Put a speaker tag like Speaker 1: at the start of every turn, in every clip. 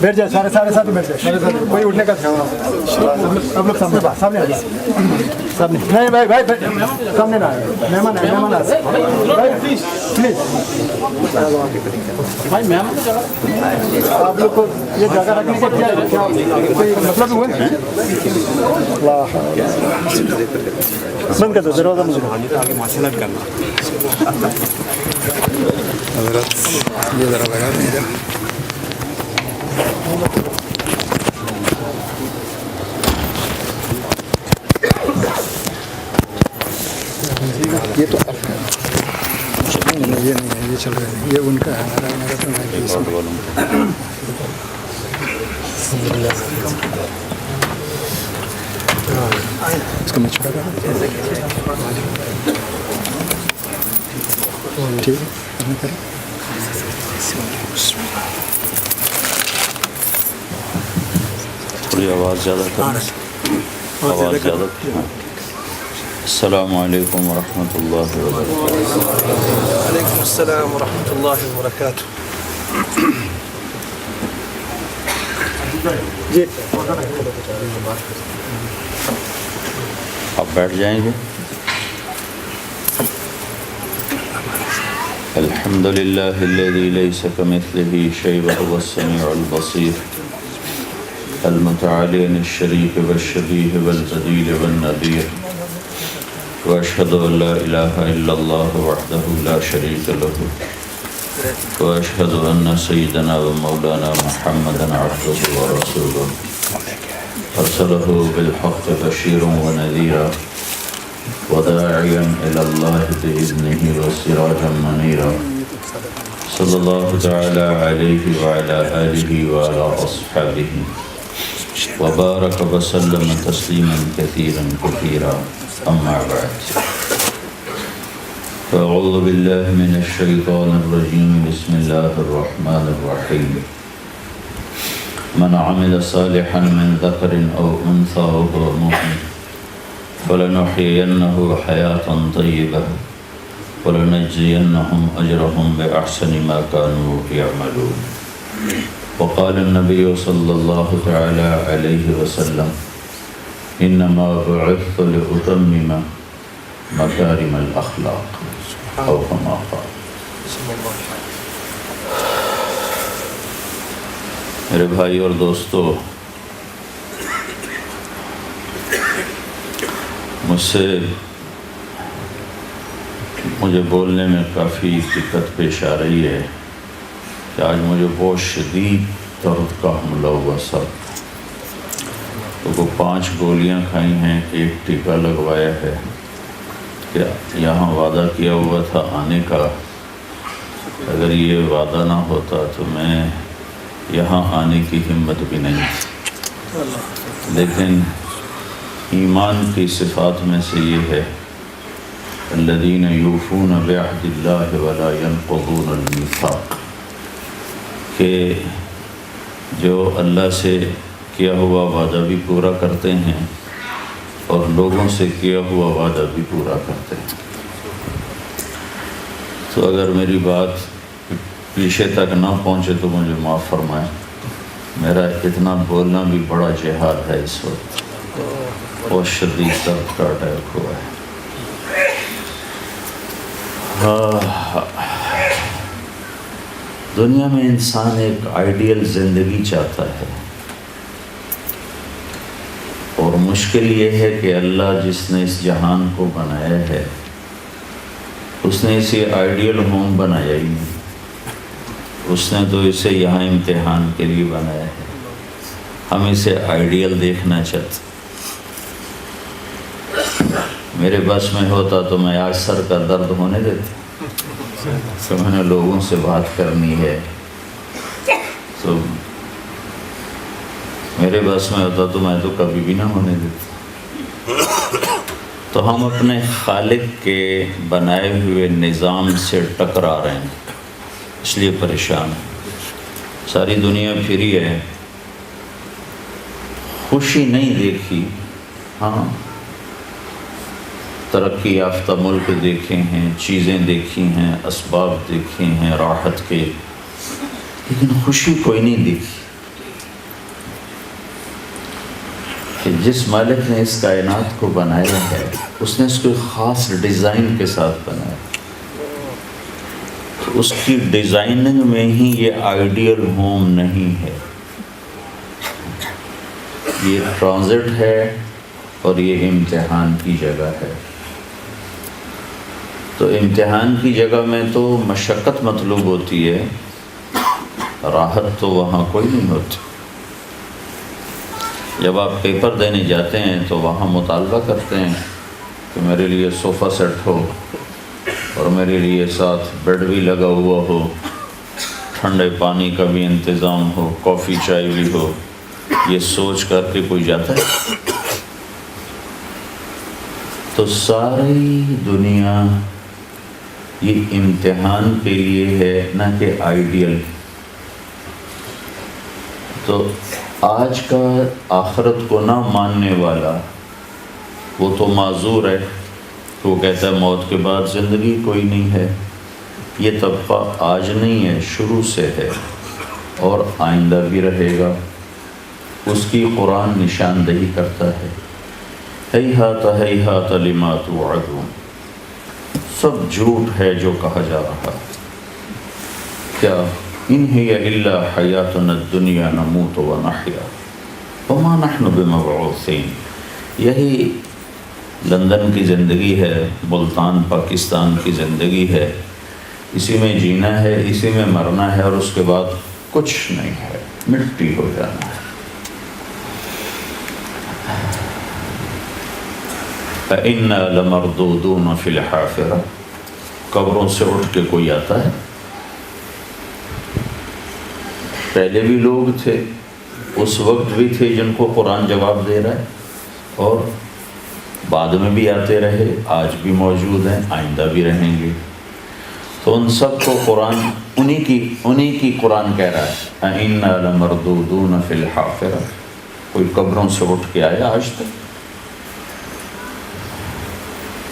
Speaker 1: بیٹھ جائے سارے ساتھی بیٹھ جائے سارے ساتھی کوئی اٹھنے کا اب لوگ سامنے سامنے آ جائے سامنے نہیں بھائی سامنے نہ آئے مہمان آئے بھائی پلیز بھائی مہمان آپ لوگ کو یہ جگہ رکھنے کا کیا کوئی مطلب ہوا بند کر دو دروازہ مجھے
Speaker 2: حضرت یہ ذرا لگا دیں یہ تو یہ نہیں ہے یہ چل رہا ہے یہ ان کا ہے ہمارا تو نہیں اس کو میں چھوڑا گا ٹھیک ہے
Speaker 3: تھوڑی آواز زیادہ کریں آواز زیادہ السلام علیکم ورحمۃ اللہ وبرکاتہ.
Speaker 2: وعلیکم السلام ورحمۃ اللہ وبرکاتہ.
Speaker 3: آپ بیٹھ جائیں گے. الحمد للہ الذی لیس کمثلہ شیء وہو السمیع البصیر المتعالی عن الشریک والشبیہ والبدیل والنظیر واشهد ان لا الہ الا اللہ وحدہ لا شریک لہ واشهد ان سیدنا و مولانا محمدا عبدہ ورسولہ ارسلہ بالحق بشیرا ونذیرا وداعیا الی اللہ بإذنہ وسراجا منیرا صلی اللہ تعالی علیہ وعلی آلہ وعلی اصحابہ وبارک وسلم تسلیما کثیرا کثیرا. اما بعد فاعوذ باللہ من الشیطان الرجیم بسم اللہ الرحمن الرحیم. من عمل صالحا من ذکر او انثى وهو مؤمن فلنحيينه حياة طيبة ولنجزينهم أجرهم بأحسن ما كانوا يعملون. وقال النبي صلى الله تعالى عليه وسلم إنما بعثت لأتمم مكارم الأخلاق أو كما قال. میرے بھائی اور دوستو، مجھے بولنے میں کافی دقت پیش آ رہی ہے کہ آج مجھے بہت شدید درد کا حملہ ہوا سر. تو وہ 5 گولیاں کھائی ہیں، 1 ٹیکا لگوایا ہے کہ یہاں وعدہ کیا ہوا تھا آنے کا. اگر یہ وعدہ نہ ہوتا تو میں یہاں آنے کی ہمت بھی نہیں. لیکن ایمان کی صفات میں سے یہ ہے الذین یوفون بعہد اللہ ولا ینقضون المیثاق، کہ جو اللہ سے کیا ہوا وعدہ بھی پورا کرتے ہیں اور لوگوں سے کیا ہوا وعدہ بھی پورا کرتے ہیں. تو اگر میری بات پیچھے تک نہ پہنچے تو مجھے معاف فرمائیں. میرا اتنا بولنا بھی بڑا جہاد ہے. اس وقت بہت شدید درد کا اٹیک ہوا ہے. دنیا میں انسان ایک آئیڈیل زندگی چاہتا ہے، اور مشکل یہ ہے کہ اللہ جس نے اس جہان کو بنایا ہے اس نے اسے آئیڈیل ہوم بنایا ہی نہیں. اس نے تو اسے یہاں امتحان کے لیے بنایا ہے. ہم اسے آئیڈیل دیکھنا چاہتے. میرے بس میں ہوتا تو میں آج سر کا درد ہونے دیتا. تو میں نے لوگوں سے بات کرنی ہے تو میرے بس میں ہوتا تو میں تو کبھی بھی نہ ہونے دیتا. تو ہم اپنے خالق کے بنائے ہوئے نظام سے ٹکرا رہے ہیں، اس لیے پریشان ہیں. ساری دنیا پھری ہے، خوشی نہیں دیکھی. ہاں ترقی یافتہ ملک دیکھے ہیں، چیزیں دیکھی ہیں، اسباب دیکھے ہیں راحت کے، لیکن خوشی کوئی نہیں دیکھی کہ جس مالک نے اس کائنات کو بنایا ہے اس نے اس کو خاص ڈیزائن کے ساتھ بنایا، تو اس کی ڈیزائننگ میں ہی یہ آئیڈیل ہوم نہیں ہے، یہ ٹرانزٹ ہے اور یہ امتحان کی جگہ ہے۔ تو امتحان کی جگہ میں تو مشقت مطلوب ہوتی ہے، راحت تو وہاں کوئی نہیں ہوتی۔ جب آپ پیپر دینے جاتے ہیں تو وہاں مطالبہ کرتے ہیں کہ میرے لیے صوفہ سیٹ ہو اور میرے لیے ساتھ بیڈ بھی لگا ہوا ہو، ٹھنڈے پانی کا بھی انتظام ہو، کافی چائے بھی ہو۔ یہ سوچ کر کے کوئی جاتا ہے؟ تو ساری دنیا یہ امتحان کے لیے ہے، نہ کہ آئیڈیل۔ تو آج کا آخرت کو نہ ماننے والا وہ تو معذور ہے، وہ کہتا ہے موت کے بعد زندگی کوئی نہیں ہے۔ یہ طبقہ آج نہیں ہے، شروع سے ہے اور آئندہ بھی رہے گا۔ اس کی قرآن نشاندہی کرتا ہے، ہیہات ہیہات لما توعدون، سب جھوٹ ہے جو کہا جا رہا ہے۔ کیا ان ہی الا حیاتنا الدنیا نموت ونحیا وما نحن بمبعوثین، یہی لندن کی زندگی ہے، ملتان پاکستان کی زندگی ہے، اسی میں جینا ہے، اسی میں مرنا ہے، اور اس کے بعد کچھ نہیں ہے، مٹی ہو جانا ہے۔ فَإِنَّا لَمَرْدُودُونَ فِي الْحَافِرَةِ، قبروں سے اٹھ کے کوئی آتا ہے؟ پہلے بھی لوگ تھے، اس وقت بھی تھے جن کو قرآن جواب دے رہا ہے، اور بعد میں بھی آتے رہے، آج بھی موجود ہیں، آئندہ بھی رہیں گے۔ تو ان سب کو قرآن انہی کی قرآن کہہ رہا ہے، اِنَّا لَمَرْدُودُونَ فِي الْحَافِرَةِ۔ کوئی قبروں سے اٹھ کے آیا آج تک؟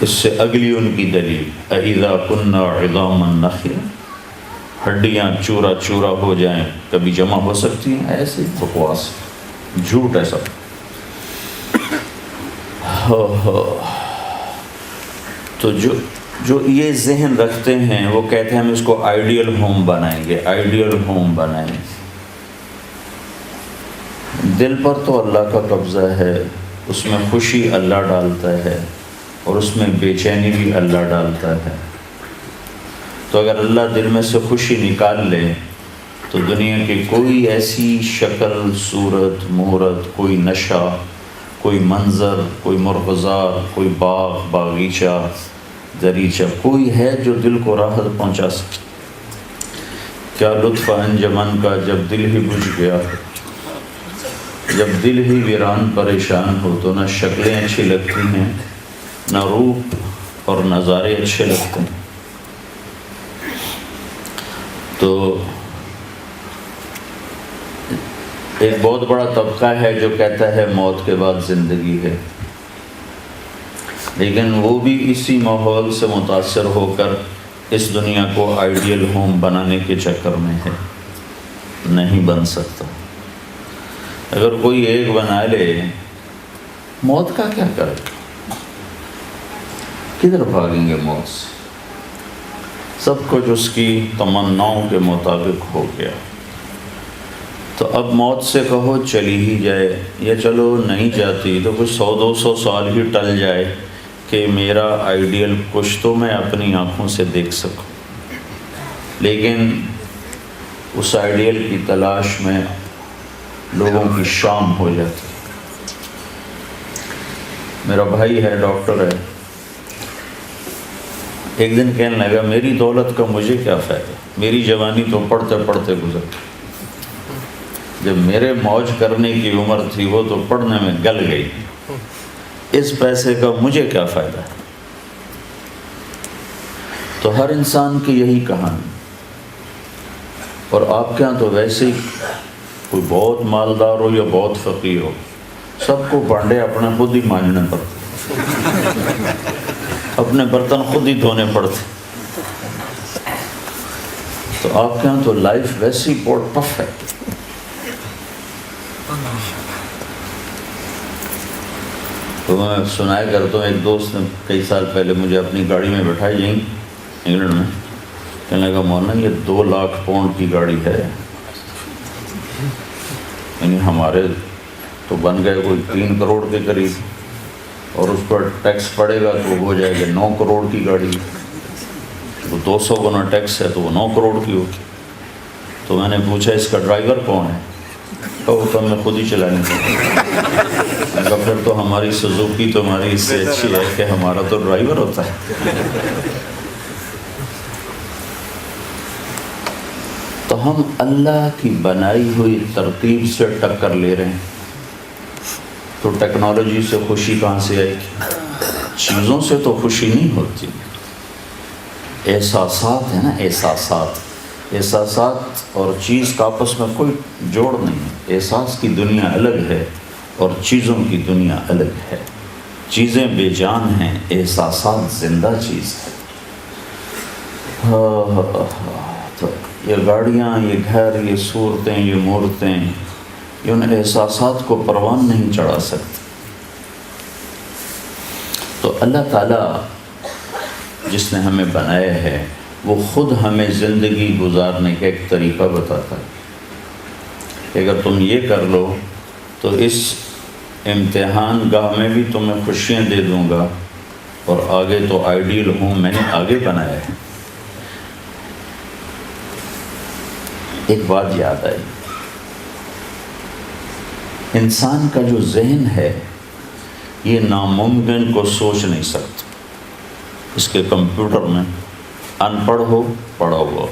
Speaker 3: اس سے اگلی ان کی دلیل، اَإِذَا كُنَّا عِظَامًا نَخِرًا، ہڈیاں چورا چورا ہو جائیں کبھی جمع ہو سکتی ہیں؟ ایسے بکواس، جھوٹ ہے سب۔ تو جو یہ ذہن رکھتے ہیں وہ کہتے ہیں ہم اس کو آئیڈیل ہوم بنائیں گے، آئیڈیل ہوم بنائیں گے۔ دل پر تو اللہ کا قبضہ ہے، اس میں خوشی اللہ ڈالتا ہے اور اس میں بے چینی بھی اللہ ڈالتا ہے۔ تو اگر اللہ دل میں سے خوشی نکال لے تو دنیا کی کوئی ایسی شکل، صورت، مہورت، کوئی نشہ، کوئی منظر، کوئی مرغزار، کوئی باغ، باغیچہ، دریچہ، کوئی ہے جو دل کو راحت پہنچا سکے؟ کیا لطف انجمن کا جب دل ہی بجھ گیا، جب دل ہی ویران پریشان ہو، تو نہ شکلیں اچھی لگتی ہیں، نہ روپ اور نظارے اچھے لگتے ہیں۔ تو ایک بہت بڑا طبقہ ہے جو کہتا ہے موت کے بعد زندگی ہے، لیکن وہ بھی اسی ماحول سے متاثر ہو کر اس دنیا کو آئیڈیل ہوم بنانے کے چکر میں ہے، نہیں بن سکتا۔ اگر کوئی ایک بنا لے، موت کا کیا کرے؟ کدھر بھاگیں گے موت سے؟ سب کچھ اس کی تمناؤں کے مطابق ہو گیا۔ تو اب موت سے کہو چلی ہی جائے، یا چلو نہیں جاتی تو کچھ 100-200 سال ہی ٹل جائے کہ میرا آئیڈیل کچھ تو میں اپنی آنکھوں سے دیکھ سکوں۔ لیکن اس آئیڈیل کی تلاش میں لوگوں کی شام ہو جاتی۔ میرا بھائی ہے، ڈاکٹر ہے، ایک دن کہنے لگا میری دولت کا مجھے کیا فائدہ، میری جوانی تو پڑھتے پڑھتے گزر گئی، جب میرے موج کرنے کی عمر تھی وہ تو پڑھنے میں گل گئی، اس پیسے کا مجھے کیا فائدہ ہے۔ تو ہر انسان کی یہی کہانی، اور آپ کے ہاں تو ویسے ہی کوئی بہت مالدار ہو یا بہت فقیر ہو، سب کو بانڈے اپنا خود ہی ماننے پڑتے۔ اپنے برتن خود ہی دھونے پڑتے. تو آپ کے یہاں تو لائف ویسی بہت ٹف ہے. تو میں سنایا کرتا ہوں، ایک دوست نے کئی سال پہلے مجھے اپنی گاڑی میں بٹھائی یہیں انگلینڈ میں، کہنے لگا مولانا یہ 2 لاکھ پاؤنڈ کی گاڑی ہے، یعنی ہمارے تو بن گئے کوئی 3 کروڑ کے قریب، اور اس پر ٹیکس پڑے گا تو ہو جائے گا 9 کروڑ کی گاڑی. تو 200 گنا ٹیکس ہے تو وہ 9 کروڑ کی ہوگی. تو میں نے پوچھا اس کا ڈرائیور کون ہے؟ تو وہ میں خود ہی چلانے کا. پھر تو ہماری سزوکی تمہاری اس سے اچھی ہے کہ ہمارا تو ڈرائیور ہوتا ہے. تو ہم اللہ کی بنائی ہوئی ترتیب سے ٹکر لے رہے ہیں. تو ٹیکنالوجی سے خوشی کہاں سے آئے گی؟ چیزوں سے تو خوشی نہیں ہوتی. احساسات ہیں نا، احساسات اور چیز کا آپس میں کوئی جوڑ نہیں ہے. احساس کی دنیا الگ ہے اور چیزوں کی دنیا الگ ہے. چیزیں بے جان ہیں، احساسات زندہ چیز ہے. تو یہ گاڑیاں، یہ گھر، یہ صورتیں، یہ مورتیں، یہ ان احساسات کو پروان نہیں چڑھا سکتے. تو اللہ تعالیٰ جس نے ہمیں بنایا ہے وہ خود ہمیں زندگی گزارنے کا ایک طریقہ بتاتا ہے کہ اگر تم یہ کر لو تو اس امتحان گاہ میں بھی تمہیں خوشیاں دے دوں گا، اور آگے تو آئیڈیل ہوں میں نے آگے بنایا ہے. ایک بات یاد آئی، انسان کا جو ذہن ہے یہ ناممکن کو سوچ نہیں سکتا. اس کے کمپیوٹر میں ان پڑھ ہو پڑھا ہوا،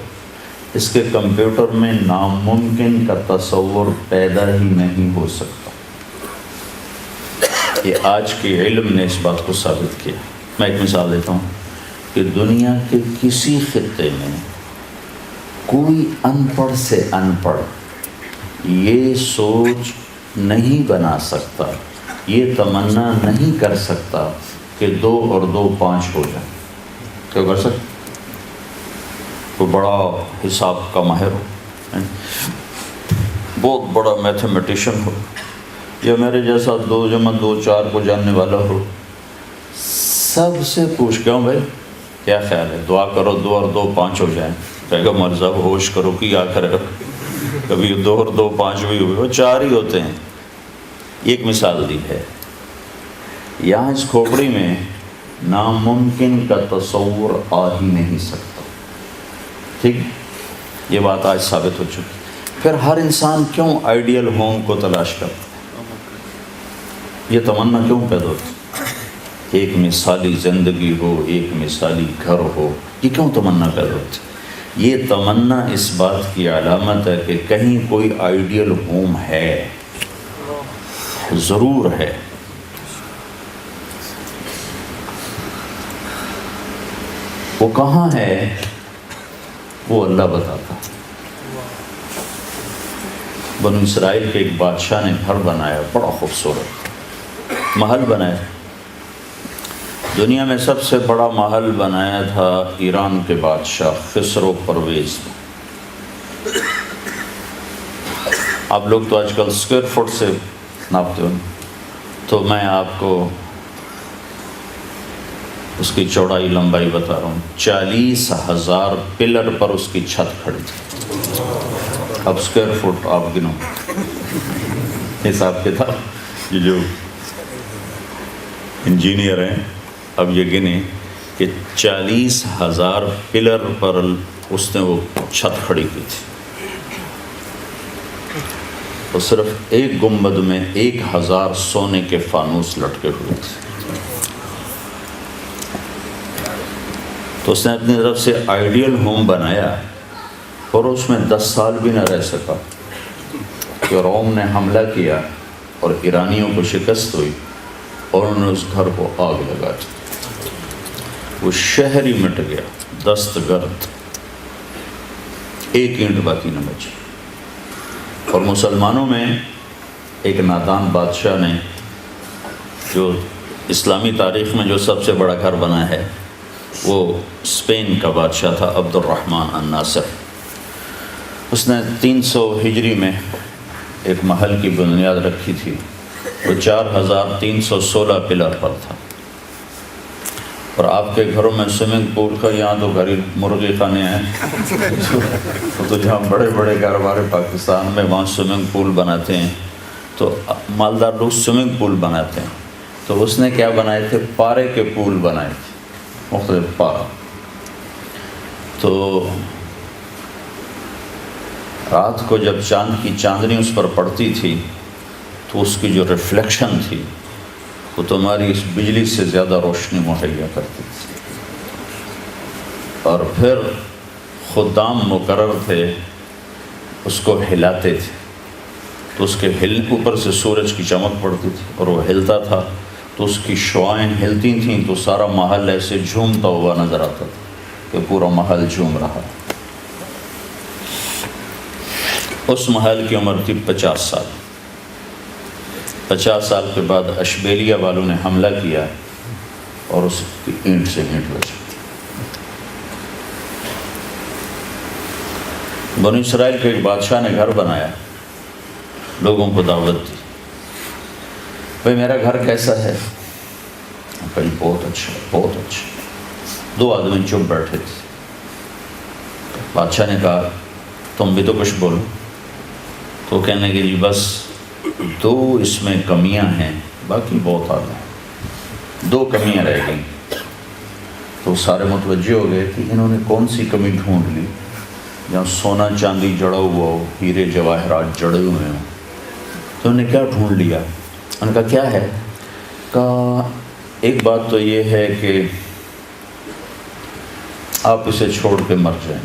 Speaker 3: اس کے کمپیوٹر میں ناممکن کا تصور پیدا ہی نہیں ہو سکتا. یہ آج کے علم نے اس بات کو ثابت کیا. میں ایک مثال دیتا ہوں کہ دنیا کے کسی خطے میں کوئی ان پڑھ سے ان پڑھ یہ سوچ نہیں بنا سکتا، یہ تمنا نہیں کر سکتا کہ 2 اور 2 5 ہو جائیں. کیا کر سکتا؟ کوئی بڑا حساب کا ماہر ہو، بہت بڑا میتھمیٹیشین ہو، یا میرے جیسا 2 + 2 4 کو جاننے والا ہو، سب سے پوچھ کے ہوں بھائی کیا خیال ہے، دعا کرو 2 اور 2 5 ہو جائیں. کہے گا مول صاحب ہوش کرو کہ کیا کرے گا، کبھی 2 اور 2 5 بھی ہوئے، وہ 4 ہی ہوتے ہیں. ایک مثال دی ہے. یہاں اس کھوپڑی میں ناممکن کا تصور آ ہی نہیں سکتا. ٹھیک، یہ بات آج ثابت ہو چکی. پھر ہر انسان کیوں آئیڈیل ہوم کو تلاش کرتا ہے؟ یہ تمنا کیوں پیدا ہوتی؟ ایک مثالی زندگی ہو، ایک مثالی گھر ہو، یہ کیوں تمنا پیدا ہوتی؟ یہ تمنا اس بات کی علامت ہے کہ کہیں کوئی آئیڈیل ہوم ہے، ضرور ہے. وہ کہاں ہے وہ اللہ بتاتا. بنو اسرائیل کے ایک بادشاہ نے گھر بنایا، بڑا خوبصورت محل بنایا. دنیا میں سب سے بڑا محل بنایا تھا ایران کے بادشاہ خسرو پرویز نے. آپ لوگ تو آج کل اسکوائر فٹ سے ناپتے ہو، تو میں آپ کو اس کی چوڑائی لمبائی بتا رہا ہوں. 40,000 پلر پر اس کی چھت کھڑی تھی. اب اسکوائر فٹ آپ گنو، حساب کتاب یہ جو انجینئر ہیں اب یہ گنے کہ 40,000 پلر پر اس نے وہ چھت کھڑی کی تھی. اور صرف ایک گنبد میں 1,000 سونے کے فانوس لٹکے ہوئے تھے. تو اس نے اپنی طرف سے آئیڈیل ہوم بنایا، اور اس میں 10 سال بھی نہ رہ سکا کہ روم نے حملہ کیا اور ایرانیوں کو شکست ہوئی اور انہوں نے اس گھر کو آگ لگا دی. وہ شہر ہی مٹ گیا، دست گرد، ایک اینٹ باقی نہ بچی. اور مسلمانوں میں ایک نادان بادشاہ نے جو اسلامی تاریخ میں جو سب سے بڑا گھر بنا ہے وہ اسپین کا بادشاہ تھا عبد الرحمن الناصر۔ اس نے 300 ہجری میں ایک محل کی بنیاد رکھی تھی، وہ 4316 پلر پر تھا، اور آپ کے گھروں میں سوئمنگ پول کا، یہاں تو گھر مرغی خانے ہیں تو جہاں بڑے بڑے کاروبار پاکستان میں وہاں سوئمنگ پول بناتے ہیں، تو مالدار لوگ سوئمنگ پول بناتے ہیں، تو اس نے کیا بنائے تھے؟ پارے کے پول بنائے تھے، مختلف پارا۔ تو رات کو جب چاند کی چاندنی اس پر پڑتی تھی تو اس کی جو ریفلیکشن تھی وہ تمہاری اس بجلی سے زیادہ روشنی مہیا کرتی تھی، اور پھر خدام مقرر تھے اس کو ہلاتے تھے، تو اس کے اوپر سے سورج کی چمک پڑتی تھی اور وہ ہلتا تھا تو اس کی شعائیں ہلتی تھیں، تو سارا محل ایسے جھومتا ہوا نظر آتا تھا کہ پورا محل جھوم رہا۔ اس محل کی عمر تھی 50 سال۔ 50 سال کے بعد اشبیلیہ والوں نے حملہ کیا اور اس کی اینٹ سے اینٹ بچی۔ بنو اسرائیل کے ایک بادشاہ نے گھر بنایا، لوگوں کو دعوت دی، بھائی میرا گھر کیسا ہے؟ بھائی بہت اچھا، بہت اچھا۔ 2 آدمی چپ بیٹھے تھے، بادشاہ نے کہا تم بھی تو کچھ بولو، تو کہنے کہ جی بس 2 اس میں کمیاں ہیں، باقی بہت آگے ہیں، 2 کمیاں رہ گئیں۔ تو سارے متوجہ ہو گئے کہ انہوں نے کون سی کمی ڈھونڈ لی جہاں سونا چاندی جڑا ہوا ہو، ہیرے جواہرات جڑے ہوئے ہوں، تو انہوں نے کیا ڈھونڈ لیا؟ ان کا کیا ہے؟ کہا ایک بات تو یہ ہے کہ آپ اسے چھوڑ کے مر جائیں،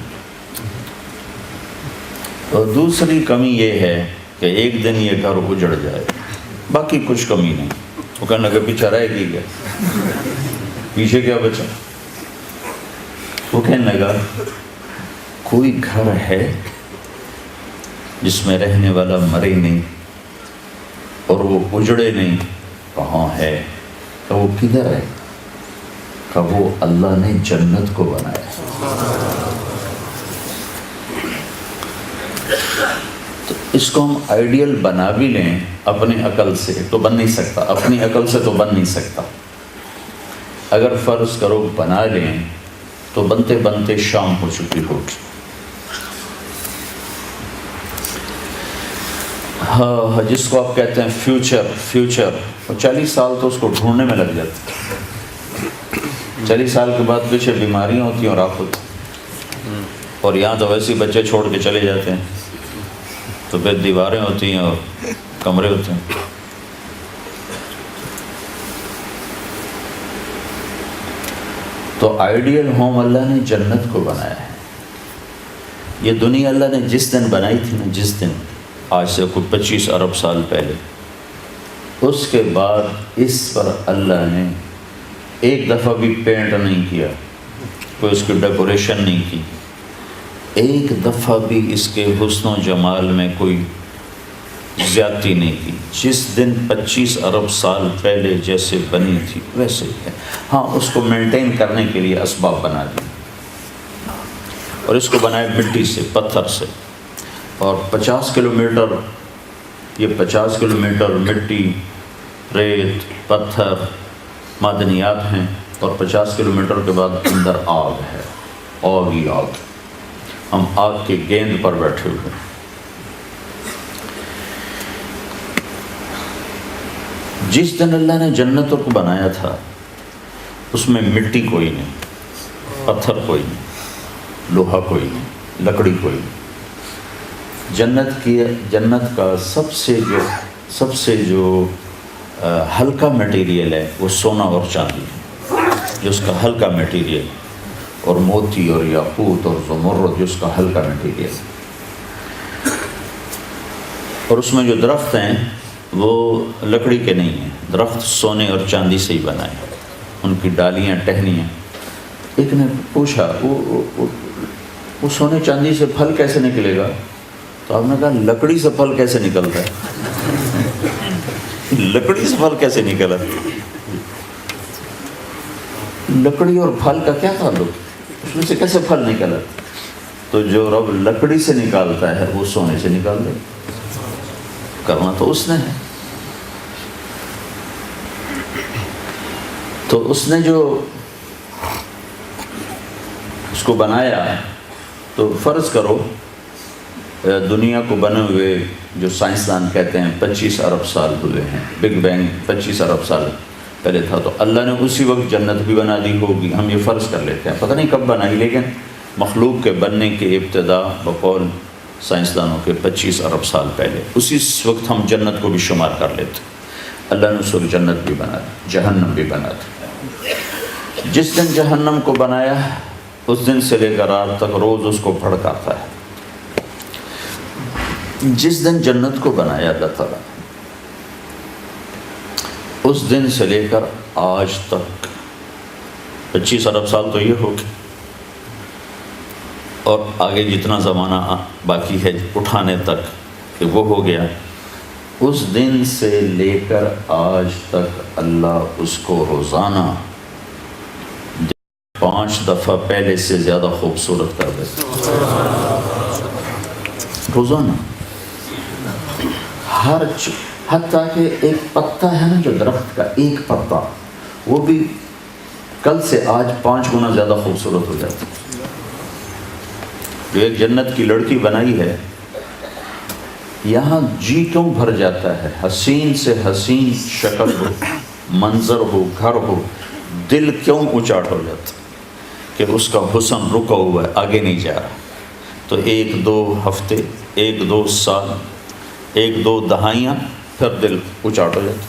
Speaker 3: اور دوسری کمی یہ ہے کہ ایک دن یہ گھر اجڑ جائے، باقی کچھ کمی نہیں۔ وہ کہنے لگا پیچھے رہ گئی کیا؟ پیچھے کیا بچا؟ وہ کہنے لگا کوئی گھر ہے جس میں رہنے والا مرے نہیں اور وہ اجڑے نہیں؟ کہاں ہے؟ کہ وہ کدھر ہے؟ کہ وہ اللہ نے جنت کو بنایا۔ تو اس کو ہم آئیڈیل بنا بھی لیں اپنی عقل سے تو بن نہیں سکتا، اپنی عقل سے تو بن نہیں سکتا۔ اگر فرض کرو بنا لیں تو بنتے بنتے شام ہو چکی ہوگی۔ ہاں، جس کو آپ کہتے ہیں فیوچر 40 سال تو اس کو ڈھونڈنے میں لگ جاتے، 40 سال کے بعد پیچھے بیماریاں ہوتی ہیں اور آپ ہوتی، اور یہاں تو ویسے بچے چھوڑ کے چلے جاتے ہیں، تو پھر دیواریں ہوتی ہیں اور کمرے ہوتے ہیں۔ تو آئیڈیل ہوم اللہ نے جنت کو بنایا ہے۔ یہ دنیا اللہ نے جس دن بنائی تھی نا، جس دن، آج سے کوئی 25 ارب سال پہلے، اس کے بعد اس پر اللہ نے ایک دفعہ بھی پینٹ نہیں کیا، کوئی اس کی ڈیکوریشن نہیں کی، ایک دفعہ بھی اس کے حسن و جمال میں کوئی زیادتی نہیں کی۔ جس دن 25 ارب سال پہلے جیسے بنی تھی ویسے ہی ہے۔ ہاں، اس کو مینٹین کرنے کے لیے اسباب بنا دی، اور اس کو بنائے مٹی سے، پتھر سے، اور 50 کلومیٹر، یہ 50 کلومیٹر مٹی، ریت، پتھر، معدنیات ہیں، اور 50 کلومیٹر کے بعد اندر آگ ہے، آگ ہی آگ۔ ہم آگ کے گیند پر بیٹھے ہوئے ہیں۔ جس دن اللہ نے جنتوں کو بنایا تھا اس میں مٹی کوئی نہیں، پتھر کوئی نہیں، لوہا کوئی نہیں، لکڑی کوئی نہیں۔ جنت کا سب سے جو ہلکا میٹیریل ہے وہ سونا اور چاندی ہے، جو اس کا ہلکا میٹیریل، اور موتی اور یاقوت اور زمرد جو اس کا ہلکا میٹیریل، اور اس میں جو درخت ہیں وہ لکڑی کے نہیں ہیں، درخت سونے اور چاندی سے ہی بنائے، ان کی ڈالیاں، ٹہنیاں۔ ایک نے پوچھا وہ سونے چاندی سے پھل کیسے نکلے گا؟ تو آپ نے کہا لکڑی سے پھل کیسے نکلتا ہے؟ لکڑی سے پھل کیسے نکلا؟ لکڑی اور پھل کا کیا تعلق؟ اس میں سے کیسے پھل نکلا؟ تو جو رب لکڑی سے نکالتا ہے وہ سونے سے نکال دے، کرنا تو اس نے ہے۔ تو اس نے جو اس کو بنایا، تو فرض کرو دنیا کو بنے ہوئے جو سائنسدان کہتے ہیں 25 ارب سال ہوئے ہیں، بگ بینگ 25 ارب سال پہلے تھا، تو اللہ نے اسی وقت جنت بھی بنا دی ہوگی، ہم یہ فرض کر لیتے ہیں، پتہ نہیں کب بنائی، لیکن مخلوق کے بننے کی ابتدا بقول سائنسدانوں کے 25 ارب سال پہلے، اسی وقت ہم جنت کو بھی شمار کر لیتے۔ اللہ نے اس وقت جنت بھی بنا دی، جہنم بھی بنا دی۔ جس دن جہنم کو بنایا اس دن سے لے کر رات تک روز اس کو بھڑکاتا ہے۔ جس دن جنت کو بنایا اللہ تعالیٰ اس دن سے لے کر آج تک 25 ارب سال تو یہ ہو گئے، اور آگے جتنا زمانہ باقی ہے اٹھانے تک کہ وہ ہو گیا، اس دن سے لے کر آج تک اللہ اس کو روزانہ 5 دفعہ پہلے سے زیادہ خوبصورت کر دیتا، روزانہ ہر حتیٰ کہ ایک پتا ہے نا جو درخت کا ایک پتا، وہ بھی کل سے آج 5 گنا زیادہ خوبصورت ہو جاتا ہے۔ جو ایک جنت کی لڑکی بنائی ہے، یہاں جی کیوں بھر جاتا ہے، حسین سے حسین شکل ہو، منظر ہو، گھر ہو، دل کیوں اچاٹ ہو جاتا کہ اس کا حسن رکا ہوا ہے، آگے نہیں جا رہا۔ تو 1-2 ہفتے، 1-2 سال، 1-2 دہائیاں، پھر دل اچاٹ ہو جاتا۔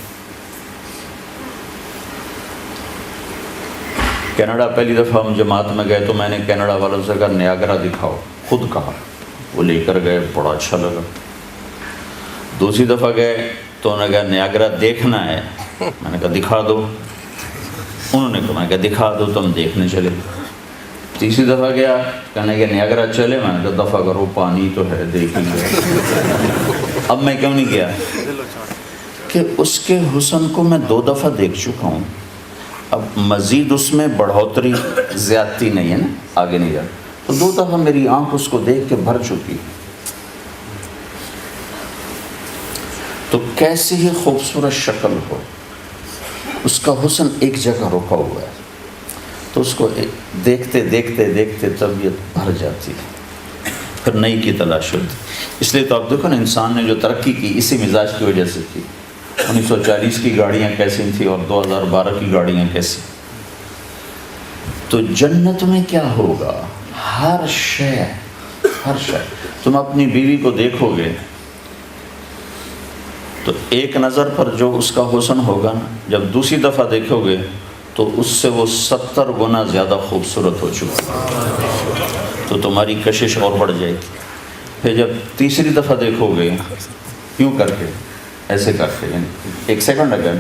Speaker 3: کینیڈا پہلی دفعہ ہم جماعت میں گئے تو میں نے کینیڈا والوں سے کہا نیاگرا دکھاؤ، خود کہا، وہ لے کر گئے، بڑا اچھا لگا۔ دوسری دفعہ گئے تو انہوں نے کہا نیاگرا دیکھنا ہے، میں نے کہا دکھا دو، انہوں نے کہا، میں نے کہا دکھا دو، تو ہم دیکھنے چلے۔ تیسری دفعہ گیا، کہنے کہ نیاگرا چلے، میں نے کہا دفعہ کرو، پانی تو ہے، دیکھیں گے۔ اب میں کیوں نہیں گیا کہ اس کے حسن کو میں 2 دفعہ دیکھ چکا ہوں، اب مزید اس میں بڑھوتری زیادتی نہیں ہے نا، آگے نہیں جا، تو 2 دفعہ میری آنکھ اس کو دیکھ کے بھر چکی۔ تو کیسی ہی خوبصورت شکل ہو، اس کا حسن ایک جگہ رکا ہوا ہے، تو اس کو دیکھتے دیکھتے دیکھتے طبیعت بھر جاتی ہے، پھر نئی کی تلاش ہوتی۔ اس لیے تو آپ دیکھو نا، انسان نے جو ترقی کی اسی مزاج کی وجہ سے کی۔ 1940 کی گاڑیاں کیسی تھیں اور 2012 کی گاڑیاں کیسی۔ تو جنت میں کیا ہوگا، ہر شے تم اپنی بیوی کو دیکھو گے تو ایک نظر پر جو اس کا حسن ہوگا نا، جب دوسری دفعہ دیکھو گے تو اس سے وہ 70 گنا زیادہ خوبصورت ہو چکا، تو تمہاری کشش اور بڑھ جائے گی۔ پھر جب تیسری دفعہ دیکھو گے، یوں کر کے، ایسے کر کے، یعنی 1 سیکنڈ اگر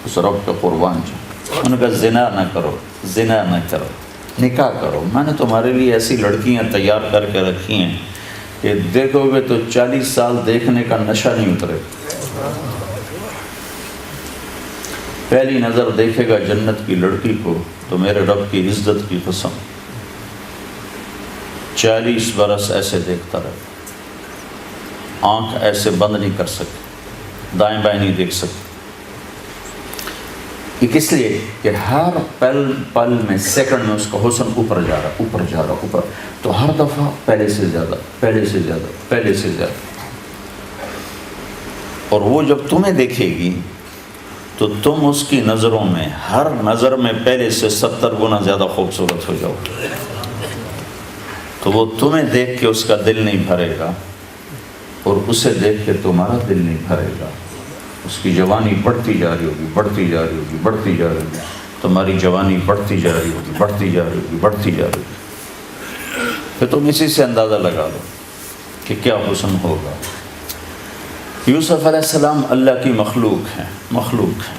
Speaker 3: اس رب کا قربان جو انہوں نے کہا زنا نہ کرو، زنا نہ کرو، نکاح کرو، میں نے تمہارے لیے ایسی لڑکیاں تیار کر کے رکھی ہیں کہ دیکھو گے تو 40 سال دیکھنے کا نشہ نہیں اترے۔ پہلی نظر دیکھے گا جنت کی لڑکی کو تو میرے رب کی عزت کی قسم 40 برس ایسے دیکھتا رہے، آنکھ ایسے بند نہیں کر سکتی، دائیں بائیں نہیں دیکھ سکتی۔ یہ کس لیے کہ ہر پل میں، سیکنڈ میں اس کا حسن اوپر جا رہا، اوپر، تو ہر دفعہ پہلے سے زیادہ، پہلے سے زیادہ، پہلے سے زیادہ۔ اور وہ جب تمہیں دیکھے گی تو تم اس کی نظروں میں، ہر نظر میں پہلے سے 70 گنا زیادہ خوبصورت ہو جاؤ گے۔ تو وہ تمہیں دیکھ کے اس کا دل نہیں بھرے گا، اور اسے دیکھ کے تمہارا دل نہیں بھرے گا۔ اس کی جوانی بڑھتی جا رہی ہوگی، بڑھتی جا رہی ہوگی، بڑھتی جا رہی ہوگی، تمہاری جوانی بڑھتی جا رہی ہوگی، بڑھتی جا رہی ہوگی، بڑھتی جا رہی ہوگی۔ پھر تم اسی سے اندازہ لگا لو کہ کیا حسن ہوگا۔ یوسف علیہ السلام اللہ کی مخلوق ہیں،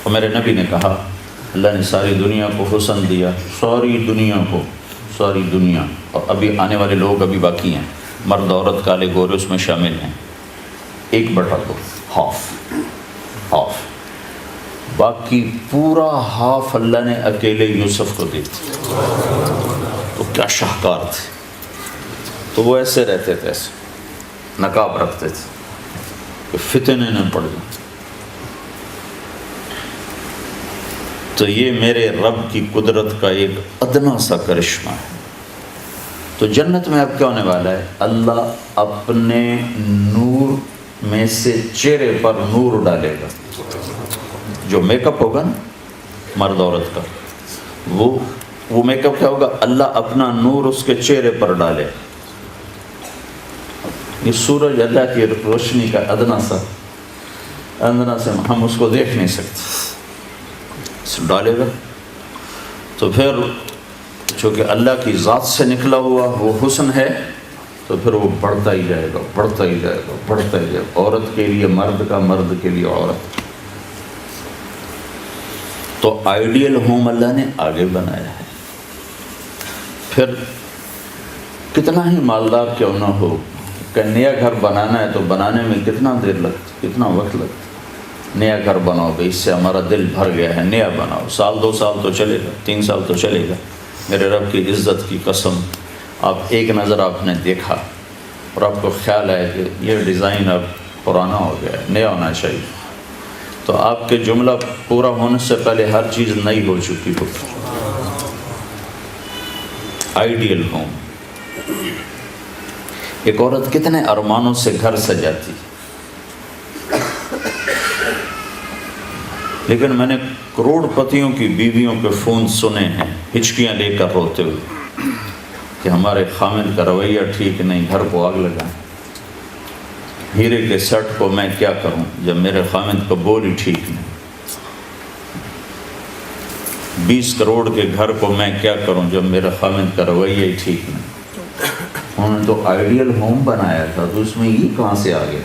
Speaker 3: اور میرے نبی نے کہا اللہ نے ساری دنیا کو حسن دیا، ساری دنیا، اور ابھی آنے والے لوگ ابھی باقی ہیں، مرد عورت کالے گورے اس میں شامل ہیں، 1/2، ہاف۔ باقی پورا ہاف اللہ نے اکیلے یوسف کو دی. تو کیا شاہکار تھے. تو وہ ایسے رہتے تھے، ایسے نقاب رکھتے تھے کہ فتنے نہ پڑ جائیں. تو یہ میرے رب کی قدرت کا ایک ادنا سا کرشمہ ہے. تو جنت میں اب کیا ہونے والا ہے؟ اللہ اپنے نور میں سے چہرے پر نور ڈالے گا. جو میک اپ ہوگا نا مرد عورت کا، وہ میک اپ کیا ہوگا؟ اللہ اپنا نور اس کے چہرے پر ڈالے. یہ سورج اللہ کی روشنی کا ادنا سے ہم اس کو دیکھ نہیں سکتے، ڈالے گا. تو پھر چونکہ اللہ کی ذات سے نکلا ہوا وہ حسن ہے، تو پھر وہ بڑھتا ہی جائے گا، بڑھتا ہی جائے گا، بڑھتا ہی جائے گا. عورت کے لیے مرد کا، مرد کے لیے عورت. تو آئیڈیل ہوم اللہ نے آگے بنایا ہے. پھر کتنا ہی مالدار کیوں نہ ہو، کہ نیا گھر بنانا ہے تو بنانے میں کتنا دیر لگتا، کتنا وقت لگتا. نیا گھر بناؤ بھائی، اس سے ہمارا دل بھر گیا ہے، نیا بناؤ. 1-2 سال تو چلے گا، 3 سال تو چلے گا. میرے رب کی عزت کی قسم، آپ ایک نظر آپ نے دیکھا اور آپ کو خیال ہے کہ یہ ڈیزائن اب پرانا ہو گیا ہے، نیا ہونا چاہیے. تو آپ کے جملہ پورا ہونے سے پہلے ہر چیز نئی ہو چکی ہو. Ideal home. ایک عورت کتنے ارمانوں سے گھر سجاتی، لیکن میں نے کروڑ پتیوں کی بیویوں کے فون سنے ہیں ہچکیاں لے کر روتے ہوئے کہ ہمارے خامد کا رویہ ٹھیک نہیں، گھر کو آگ لگا. ہیرے کے سیٹ کو میں کیا کروں جب میرے خامد کا بول ہی ٹھیک نہیں. 20 کروڑ کے گھر کو میں کیا کروں جب میرے خامد کا رویہ ہی ٹھیک نہیں. انہوں نے تو آئیڈیل ہوم بنایا تھا، تو اس میں یہ کہاں سے آ گیا؟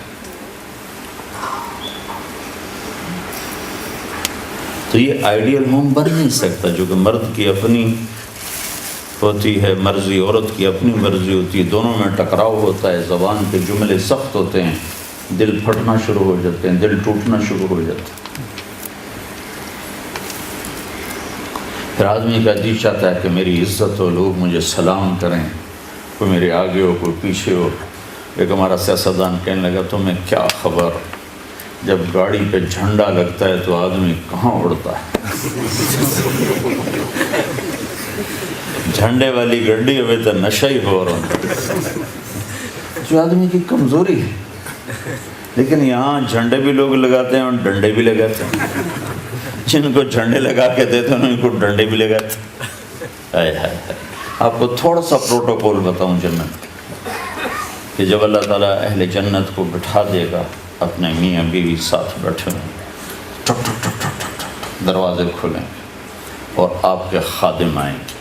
Speaker 3: تو یہ آئیڈیل ہوم بن نہیں سکتا، جو کہ مرد کی اپنی ہوتی ہے مرضی، عورت کی اپنی مرضی ہوتی ہے. دونوں میں ٹکراؤ ہوتا ہے، زبان کے جملے سخت ہوتے ہیں، دل پھٹنا شروع ہو جاتے ہیں، دل ٹوٹنا شروع ہو جاتے ہیں. پھر آدمی کا جی چاہتا ہے کہ میری عزت ہو، لوگ مجھے سلام کریں، کوئی میرے آگے ہو، کوئی پیچھے ہو. ایک ہمارا سیاستدان کہنے لگا تمہیں کیا خبر، جب گاڑی پہ جھنڈا لگتا ہے تو آدمی کہاں اڑتا ہے. جھنڈے والی گڈی ہوئے تو نشہ ہی ہو رہا، جو آدمی کی کمزوری ہے. لیکن یہاں جھنڈے بھی لوگ لگاتے ہیں اور ڈنڈے بھی لگاتے ہیں. جن کو جھنڈے لگا کے دیتے ہیں ان کو ڈنڈے بھی لگاتے ہیں. آپ کو تھوڑا سا پروٹوکول بتاؤں جنت کہ جب اللہ تعالیٰ اہل جنت کو بٹھا دے گا، اپنے میاں بیوی ساتھ بیٹھے ہیں، ٹک ٹک ٹک ٹک ٹک ٹک دروازے کھلیں اور آپ کے خادم آئیں گے.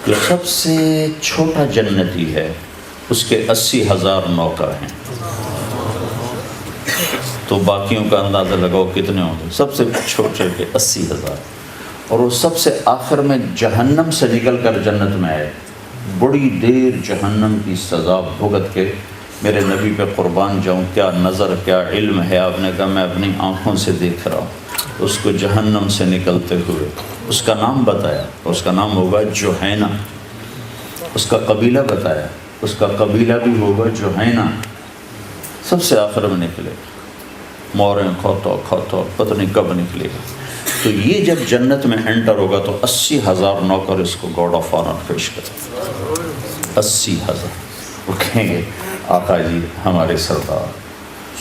Speaker 3: جو سب سے چھوٹا جنتی ہے اس کے 80,000 نوکر ہیں. تو باقیوں کا اندازہ لگاؤ کتنے ہوں گے. سب سے چھوٹے کے 80,000. اور وہ سب سے آخر میں جہنم سے نکل کر جنت میں آئے، بڑی دیر جہنم کی سزا بھگت کے میرے نبی پہ قربان جاؤں. کیا نظر، کیا علم ہے. آپ نے کہا میں اپنی آنکھوں سے دیکھ رہا ہوں اس کو جہنم سے نکلتے ہوئے. اس کا نام بتایا، اس کا نام ہوگا جوہینہ. اس کا قبیلہ بتایا، اس کا قبیلہ بھی ہوگا جوہینہ. سب سے آخر میں نکلے، موریں کھوتا کھوتا پتہ نہیں کب نکلے گا. تو یہ جب جنت میں انٹر ہوگا تو 80,000 نوکر اس کو گاڈ آف آنر پیش کریں. 80,000. وہ کہیں گے آقا جی ہمارے سردار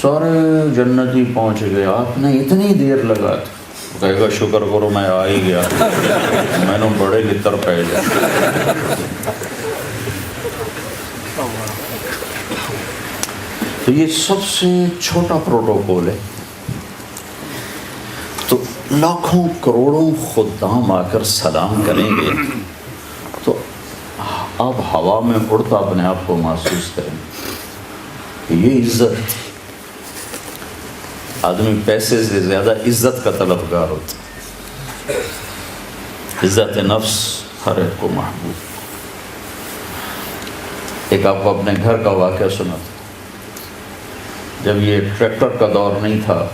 Speaker 3: سارے جنتی پہنچ گئے، آپ نے اتنی دیر لگا تھی. کہے گا شکر کرو میں آ ہی گیا، میں نے بڑے لطر پہ جائے. تو یہ سب سے چھوٹا پروٹوکول ہے. تو لاکھوں کروڑوں خدام آ کر سلام کریں گے تو آپ ہوا میں اڑتا اپنے آپ کو محسوس کریں کہ یہ عزت. آدمی پیسے سے زیادہ عزت کا طلبگار ہوتا. عزت نفس ہر ایک کو محبوب. ایک آپ کو اپنے گھر کا واقعہ سنا تھا. جب یہ ٹریکٹر کا دور نہیں تھا،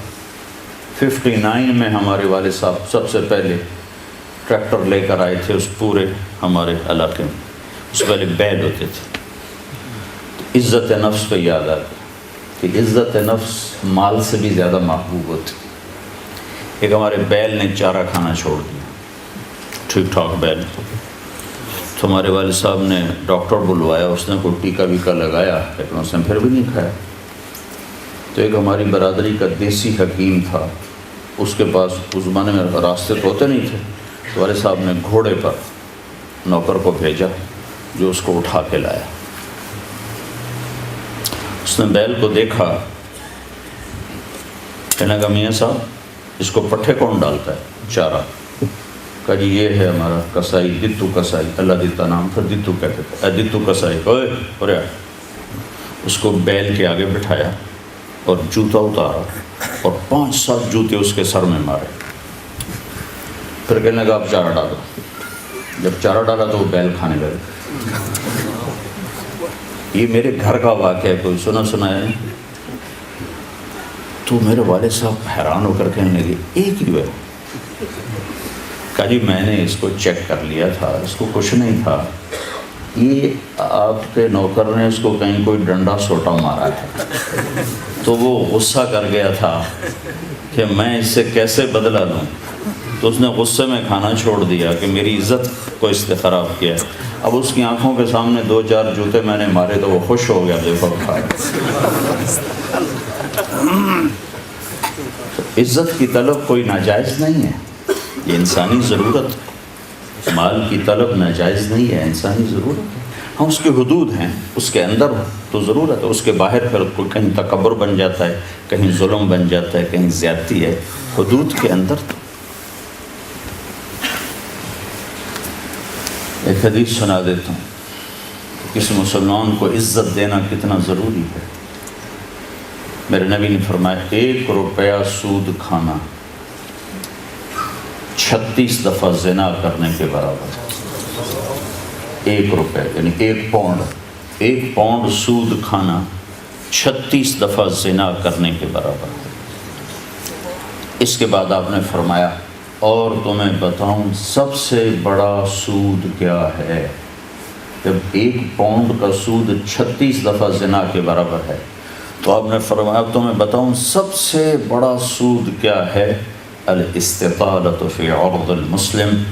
Speaker 3: 59 میں ہمارے والد صاحب سب سے پہلے ٹریکٹر لے کر آئے تھے اس پورے ہمارے علاقے میں. اس پہلے بیل ہوتے تھے. عزت نفس پہ یاد آتا کہ عزت نفس مال سے بھی زیادہ محبوب ہوتی. ایک ہمارے بیل نے چارہ کھانا چھوڑ دیا, ٹھیک ٹھاک بیل. تو ہمارے والد صاحب نے ڈاکٹر بلوایا, اس نے کوئی ٹیکا ویکا لگایا, لیکن اس نے پھر بھی نہیں کھایا. تو ایک ہماری برادری کا دیسی حکیم تھا, اس کے پاس اس زمانے میں راستے تو ہوتے نہیں تھے, تو والد صاحب نے گھوڑے پر نوکر کو بھیجا جو اس کو اٹھا کے لایا. اس نے بیل کو دیکھا, کہنے لگا میاں صاحب اس کو پٹھے کون ڈالتا ہے, چارہ. کہا جی یہ ہے ہمارا کسائی, دتو کسائی, اللہ دیتا نام تھا, دتو کہتے تھے. اے دتو کسائی, اوے اس کو بیل کے آگے بٹھایا اور جوتا اتارا اور 5-7 جوتے اس کے سر میں مارے. پھر کہنے لگا آپ چارہ ڈالو. جب چارہ ڈالا تو وہ بیل کھانے لگے. یہ میرے گھر کا واقعہ ہے, کوئی سنا ہے. تو میرے والد صاحب حیران ہو کر کہنے لگے ایک ہی ہے. کہا جی میں نے اس کو چیک کر لیا تھا, اس کو کچھ نہیں تھا, یہ آپ کے نوکر نے اس کو کہیں کوئی ڈنڈا سوٹا مارا ہے, تو وہ غصہ کر گیا تھا کہ میں اس سے کیسے بدلہ لوں. تو اس نے غصے میں کھانا چھوڑ دیا کہ میری عزت کو اس نے خراب کیا. اب اس کی آنکھوں کے سامنے 2-4 جوتے میں نے مارے تو وہ خوش ہو گیا. دیکھو عزت کی طلب کوئی ناجائز نہیں ہے, یہ انسانی ضرورت. مال کی طلب ناجائز نہیں ہے, انسانی ضرورت ہے. ہاں اس کی حدود ہیں, اس کے اندر تو ضرورت ہے, اس کے باہر پھر کوئی کہیں تکبر بن جاتا ہے, کہیں ظلم بن جاتا ہے, کہیں زیادتی ہے. حدود کے اندر تو. ایک حدیث سنا دیتا ہوں, کسی مسلمان کو عزت دینا کتنا ضروری ہے. میرے نبی نے فرمایا 1 روپیہ سود کھانا 36 دفعہ زنا کرنے کے برابر ہے. 1 روپیہ یعنی 1 پاؤنڈ سود کھانا 36 دفعہ زنا کرنے کے برابر ہے. اس کے بعد آپ نے فرمایا اور تمہیں بتاؤں سب سے بڑا سود کیا ہے. جب 1 پاؤنڈ کا سود 36 دفعہ زنا کے برابر ہے, تو آپ نے فرمایا اب تمہیں بتاؤں سب سے بڑا سود کیا ہے. الاستطالۃ فی عرض المسلم,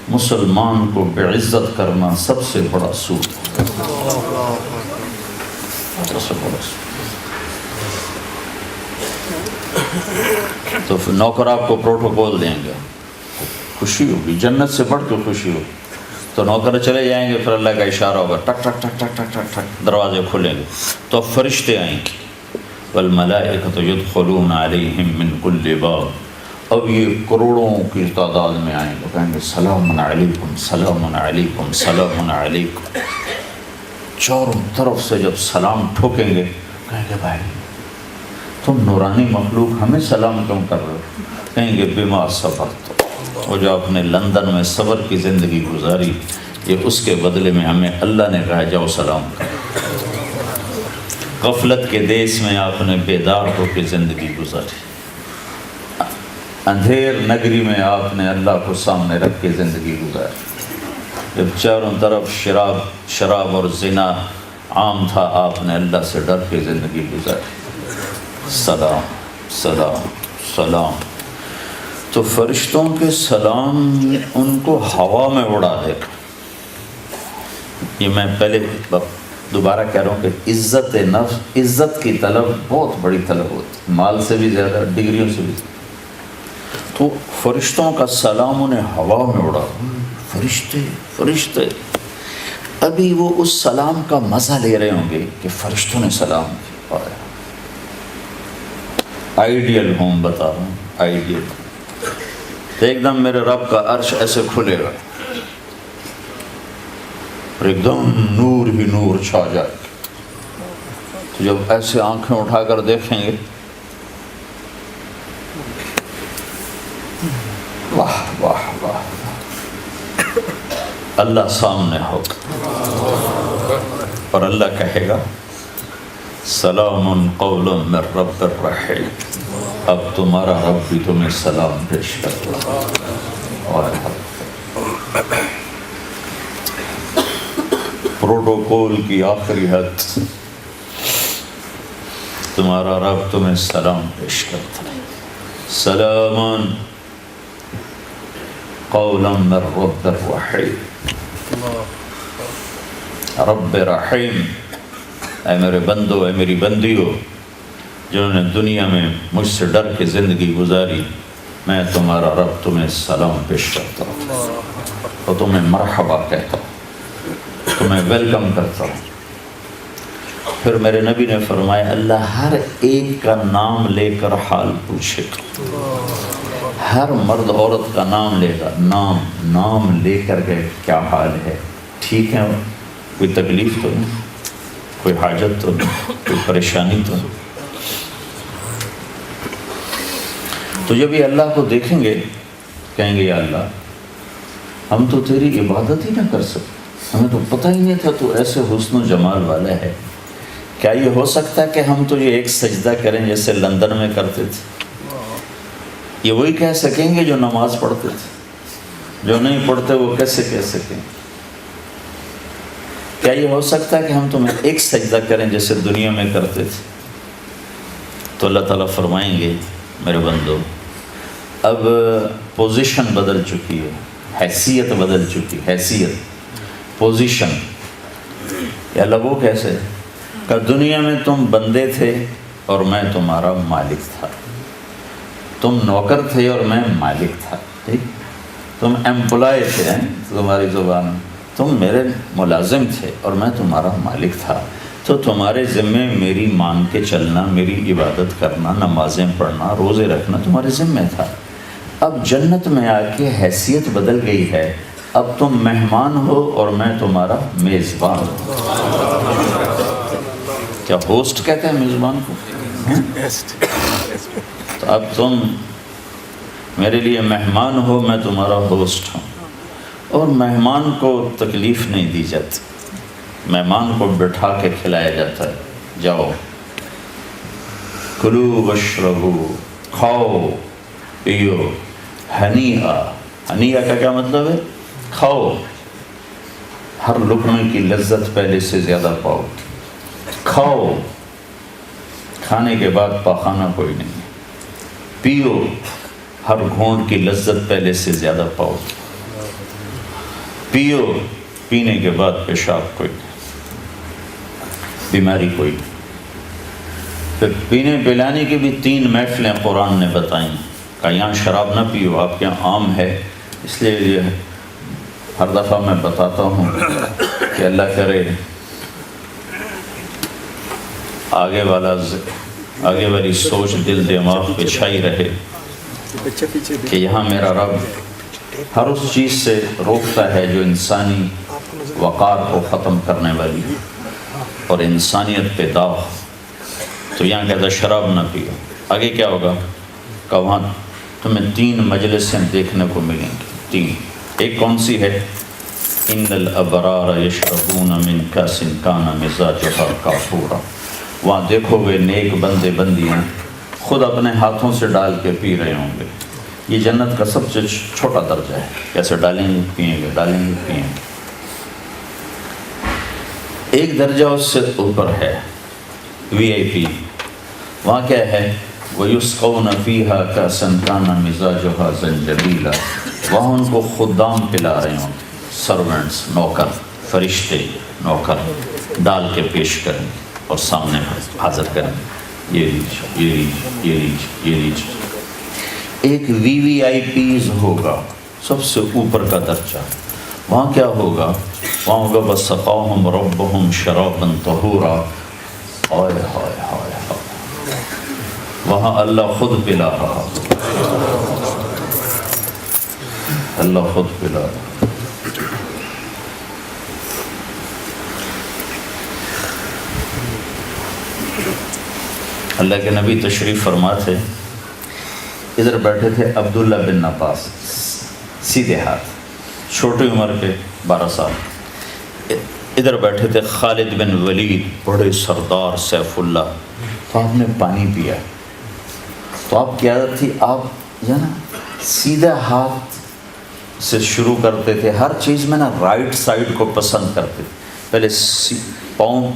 Speaker 3: مسلمان کو بے عزت کرنا سب سے بڑا سود ہے. تو پھر نوکر آپ کو پروٹوکول دیں گے, خوشی ہوگی, جنت سے بڑھ کے خوشی ہوگی. تو نوکر چلے جائیں گے, پھر اللہ کا اشارہ ہوگا, ٹک ٹک ٹک ٹک ٹک ٹک ٹک دروازے کھلیں گے, تو اب فرشتے آئیں گے. والملائکۃ یدخلون علیہم من کل باب, اب یہ کروڑوں کی تعداد میں آئیں گے, کہیں گے سلام علیکم سلام علیکم سلام علیکم. چاروں طرف سے جب سلام ٹھوکیں گے, کہیں گے بھائی تم نورانی مخلوق ہمیں سلام کیوں کر رہے ہو. کہیں گے بما صبرت, اور جو آپ نے لندن میں صبر کی زندگی گزاری, یہ اس کے بدلے میں ہمیں اللہ نے کہا جاؤ سلام کرو. غفلت کے دیس میں آپ نے بیدار ہو کے زندگی گزاری, اندھیر نگری میں آپ نے اللہ کو سامنے رکھ کے زندگی گزاری. جب چاروں طرف شراب اور زنا عام تھا, آپ نے اللہ سے ڈر کے زندگی گزاری. سلام سلام سلام. تو فرشتوں کے سلام ان کو ہوا میں اڑا دے گا. یہ میں پہلے دوبارہ کہہ رہا ہوں کہ عزت نفس, عزت کی طلب بہت بڑی طلب ہوتی, مال سے بھی زیادہ, ڈگریوں سے بھی. تو فرشتوں کا سلام انہیں ہوا میں اڑا. فرشتے ابھی وہ اس سلام کا مزہ لے رہے ہوں گے کہ فرشتوں نے سلام کیا. آئیڈیل ہوم بتا رہا ہوں, آئیڈیل. تو ایک دم میرے رب کا عرش ایسے کھلے گا اور ایک دم نور ہی نور چھا جائے. تو جب ایسے آنکھیں اٹھا کر دیکھیں گے, واہ واہ واہ, اللہ سامنے ہوگا اور اللہ کہے گا سلام قولا من رب الرحیم. اب تمہارا رب بھی تمہیں سلام پیش کرتا ہے. اور پروٹوکول کی آخری حد، تمہارا رب تمہیں سلام پیش کرتا ہے. سلامان قولا من رب الرحیم. رب رحیم، اے میرے بندو، اے میری بندیو جنہوں نے دنیا میں مجھ سے ڈر کے زندگی گزاری، میں تمہارا رب تمہیں سلام پیش کرتا ہوں اور تمہیں مرحبا کہتا ہوں، تمہیں ویلکم کرتا ہوں. پھر میرے نبی نے فرمایا اللہ ہر ایک کا نام لے کر حال پوچھے گا. ہر مرد عورت کا نام لے گا، نام لے کر کے کیا حال ہے، ٹھیک ہے، کوئی تکلیف تو نہیں، کوئی حاجت تو نہیں، کوئی پریشانی تو نہیں. تو جب یہ اللہ کو دیکھیں گے کہیں گے یا اللہ ہم تو تیری عبادت ہی نہ کر سکتے، ہمیں تو پتہ ہی نہیں تھا تو ایسے حسن و جمال والا ہے. کیا یہ ہو سکتا ہے کہ ہم تو یہ ایک سجدہ کریں جیسے لندن میں کرتے تھے؟ یہ وہی کہہ سکیں گے جو نماز پڑھتے تھے، جو نہیں پڑھتے وہ کیسے کہہ سکیں؟ کیا یہ ہو سکتا ہے کہ ہم تمہیں ایک سجدہ کریں جیسے دنیا میں کرتے تھے؟ تو اللہ تعالیٰ فرمائیں گے میرے بندو اب پوزیشن بدل چکی ہے، حیثیت بدل چکی، حیثیت، پوزیشن. یا اللہ وہ کیسے کہ دنیا میں تم بندے تھے اور میں تمہارا مالک تھا، تم نوکر تھے اور میں مالک تھا، ٹھیک، تم ایمپلائی تھے، تمہاری زبان میں تم میرے ملازم تھے اور میں تمہارا مالک تھا. تو تمہارے ذمے میری مان کے چلنا، میری عبادت کرنا، نمازیں پڑھنا، روزے رکھنا تمہارے ذمے تھا. اب جنت میں آ کے حیثیت بدل گئی ہے، اب تم مہمان ہو اور میں تمہارا میزبان ہوں. کیا ہوسٹ کہتے ہیں میزبان کو؟ تو اب تم میرے لیے مہمان ہو، میں تمہارا ہوسٹ ہوں. اور مہمان کو تکلیف نہیں دی جاتی، مہمان کو بٹھا کے کھلایا جاتا ہے. جاؤ کلو واشربو، کھاؤ پیو، ہنیئا. ہنیئا کا کیا مطلب ہے؟ کھاؤ، ہر لقمے کی لذت پہلے سے زیادہ پاؤ. کھاؤ، کھانے کے بعد پاخانہ کوئی نہیں. پیو، ہر گھونٹ کی لذت پہلے سے زیادہ پاؤ. پیو، پینے کے بعد پیشاب کوئی نہیں، بیماری کوئی نہیں. پھر پینے پلانے کی بھی 3 محفلیں قرآن نے بتائیں کہ یہاں شراب نہ پیو، آپ کے یہاں عام ہے. اس لیے یہ ہر دفعہ میں بتاتا ہوں کہ اللہ کرے آگے والی سوچ دل دماغ پہ چھائی رہے کہ یہاں میرا رب ہر اس چیز سے روکتا ہے جو انسانی وقار کو ختم کرنے والی اور انسانیت پہ داغ. تو یہاں کہتا شراب نہ پیو. آگے کیا ہوگا کہ وہاں تمہیں 3 مجلسیں دیکھنے کو ملیں گی. 3. ایک کون سی ہے؟ ان الابرار یشربون من کاس کان مزاجها کافورا. وہاں دیکھو گے نیک بندے بندیاں خود اپنے ہاتھوں سے ڈال کے پی رہے ہوں گے. یہ جنت کا سب سے چھوٹا درجہ ہے. کیسے ڈالیں گے؟ پئیں گے، ڈالیں گے، پئیں گے. ایک درجہ اس سے اوپر ہے VIP. وہاں کیا ہے؟ وَيُسْقَوْنَ فِيهَا كَأْسًا كَانَ مِزَاجُهَا زَنْجَبِيلًا. وہاں ان کو خدام پلا رہے ہوں، سرونٹس، نوکر، فرشتے نوکر ڈال کے پیش کریں اور سامنے حاضر کریں. یہ لیجیے، یہ لیجیے، یہ لیجیے، یہ لیجیے. ایک VVIPs ہوگا، سب سے اوپر کا درجہ. وہاں کیا ہوگا؟ وہاں ہوگا وَسَقَاهُمْ رَبُّهُمْ شَرَابًا طَهُورًا. ہائے ہائے ہائے ہائے. وہاں اللہ خود پلا رہا، اللہ خود پلا رہا. اللہ کے نبی تشریف فرما تھے، ادھر بیٹھے تھے عبداللہ بن عباس، سیدھے ہاتھ، چھوٹی عمر کے 12 سال. ادھر بیٹھے تھے خالد بن ولید، بڑے سردار سیف اللہ. تو آپ نے پانی پیا تو آپ کی عادت تھی آپ جو ہے نا سیدھا ہاتھ سے شروع کرتے تھے، ہر چیز میں نا رائٹ سائڈ کو پسند کرتے تھے. پہلے پاؤں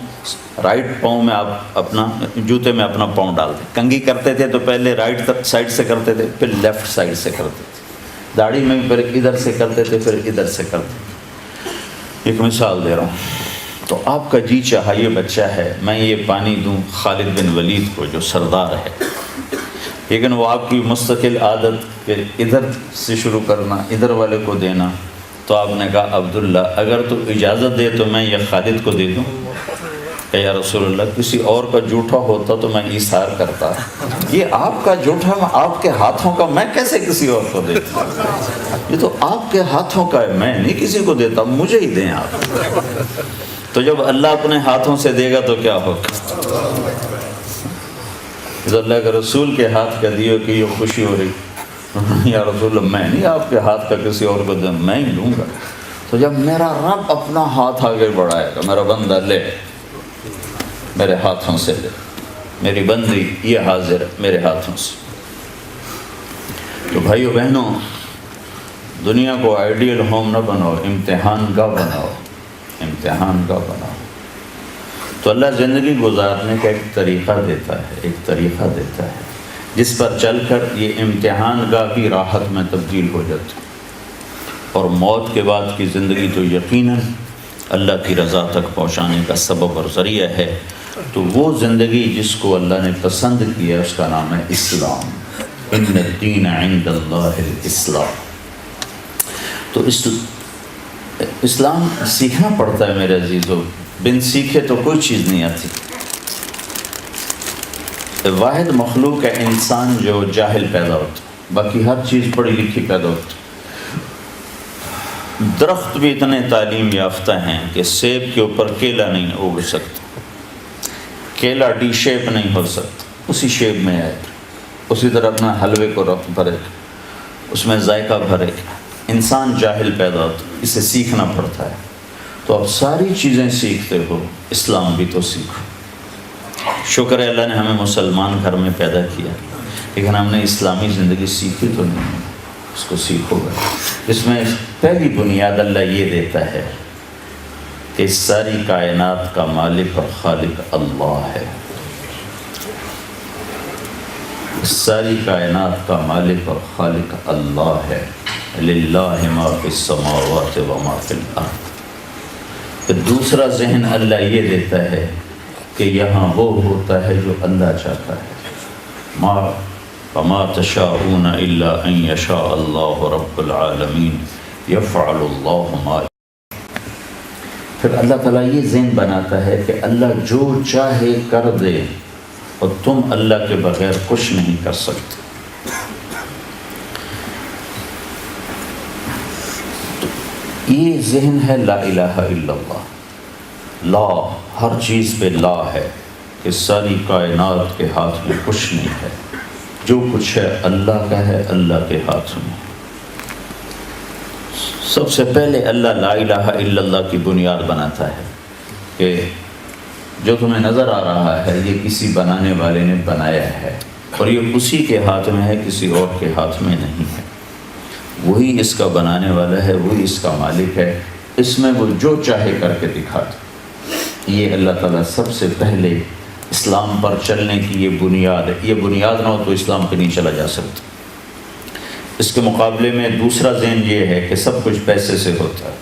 Speaker 3: رائٹ پاؤں میں آپ اپنا جوتے میں اپنا پاؤں ڈالتے، کنگھی کرتے تھے تو پہلے رائٹ سائڈ سے کرتے تھے، پھر لیفٹ سائڈ سے کرتے تھے. داڑھی میں پھر ادھر سے کرتے تھے، پھر ادھر سے کرتے تھے. ایک مثال دے رہا ہوں. تو آپ کا جی چاہا یہ بچہ ہے میں یہ پانی دوں خالد بن ولید کو جو سردار ہے، لیکن وہ آپ کی مستقل عادت کہ ادھر سے شروع کرنا، ادھر والے کو دینا. تو آپ نے کہا عبداللہ اگر تو اجازت دے تو میں یہ خالد کو دے دوں. کہ یا رسول اللہ کسی اور کا جھوٹا ہوتا تو میں ایثار کرتا، یہ آپ کا جھوٹا آپ کے ہاتھوں کا میں کیسے کسی اور کو دیتا؟ یہ تو آپ کے ہاتھوں کا ہے، میں نہیں کسی کو دیتا، مجھے ہی دیں آپ. تو جب اللہ اپنے ہاتھوں سے دے گا تو کیا ہوگا؟ اللہ کے رسول کے ہاتھ کا دیو کہ یہ خوشی ہو رہی، یا رسول اللہ میں نہیں آپ کے ہاتھ کا کسی اور کو دوں، میں ہی لوں گا. تو جب میرا رب اپنا ہاتھ آگے بڑھائے گا، میرا بندہ لے میرے ہاتھوں سے لے، میری بندی یہ حاضر ہے میرے ہاتھوں سے. تو بھائیو بہنوں، دنیا کو آئیڈیل ہوم نہ بناؤ، امتحان کا بناؤ، امتحان کا بناؤ. تو اللہ زندگی گزارنے کا ایک طریقہ دیتا ہے، ایک طریقہ دیتا ہے جس پر چل کر یہ امتحان گاہ کی راحت میں تبدیل ہو جاتی. اور موت کے بعد کی زندگی تو یقیناً اللہ کی رضا تک پہنچانے کا سبب اور ذریعہ ہے. تو وہ زندگی جس کو اللہ نے پسند کیا اس کا نام ہے اسلام. ان الدین عند اللہ الاسلام. تو اسلام سیکھنا پڑتا ہے میرے عزیزو، بن سیکھے تو کوئی چیز نہیں آتی. واحد مخلوق ہے انسان جو جاہل پیدا ہوتا، باقی ہر چیز پڑھی لکھی پیدا ہوتی. درخت بھی اتنے تعلیم یافتہ ہیں کہ سیب کے اوپر کیلا نہیں اگ سکتا، کیلا ڈی شیپ نہیں ہو سکتا، اسی شیپ میں آئے. اسی طرح اپنا حلوے کو رخ بھرے، اس میں ذائقہ بھرے. انسان جاہل پیدا ہوتا، اسے سیکھنا پڑتا ہے. تو اب ساری چیزیں سیکھتے ہو، اسلام بھی تو سیکھو. شکر ہے اللہ نے ہمیں مسلمان گھر میں پیدا کیا، لیکن ہم نے اسلامی زندگی سیکھی تو نہیں. اس کو سیکھو گا. اس میں پہلی بنیاد اللہ یہ دیتا ہے کہ ساری کائنات کا مالک اور خالق اللہ ہے. ساری کائنات کا مالک اور خالق اللہ ہے. للہ ما فی السماوات و ما فی الارض. پھر دوسرا ذہن اللہ یہ دیتا ہے کہ یہاں وہ ہوتا ہے جو اللہ چاہتا ہے. وما تشاءون الا ان یشاء اللہ رب العالمین یفعل اللہ ما. پھر اللہ تعالیٰ یہ ذہن بناتا ہے کہ اللہ جو چاہے کر دے اور تم اللہ کے بغیر کچھ نہیں کر سکتے. یہ ذہن ہے لا الہ الا اللہ. لا ہر چیز پہ لا ہے کہ ساری کائنات کے ہاتھ میں کچھ نہیں ہے، جو کچھ ہے اللہ کا ہے، اللہ کے ہاتھ میں. سب سے پہلے اللہ لا الہ الا اللہ کی بنیاد بناتا ہے کہ جو تمہیں نظر آ رہا ہے یہ کسی بنانے والے نے بنایا ہے اور یہ اسی کے ہاتھ میں ہے، کسی اور کے ہاتھ میں نہیں ہے. وہی اس کا بنانے والا ہے، وہی اس کا مالک ہے. اس میں وہ جو چاہے کر کے دکھاتا. یہ اللہ تعالیٰ سب سے پہلے اسلام پر چلنے کی یہ بنیاد ہے. یہ بنیاد نہ ہو تو اسلام پہ نہیں چلا جا سکتا. اس کے مقابلے میں دوسرا ذہن یہ ہے کہ سب کچھ پیسے سے ہوتا ہے،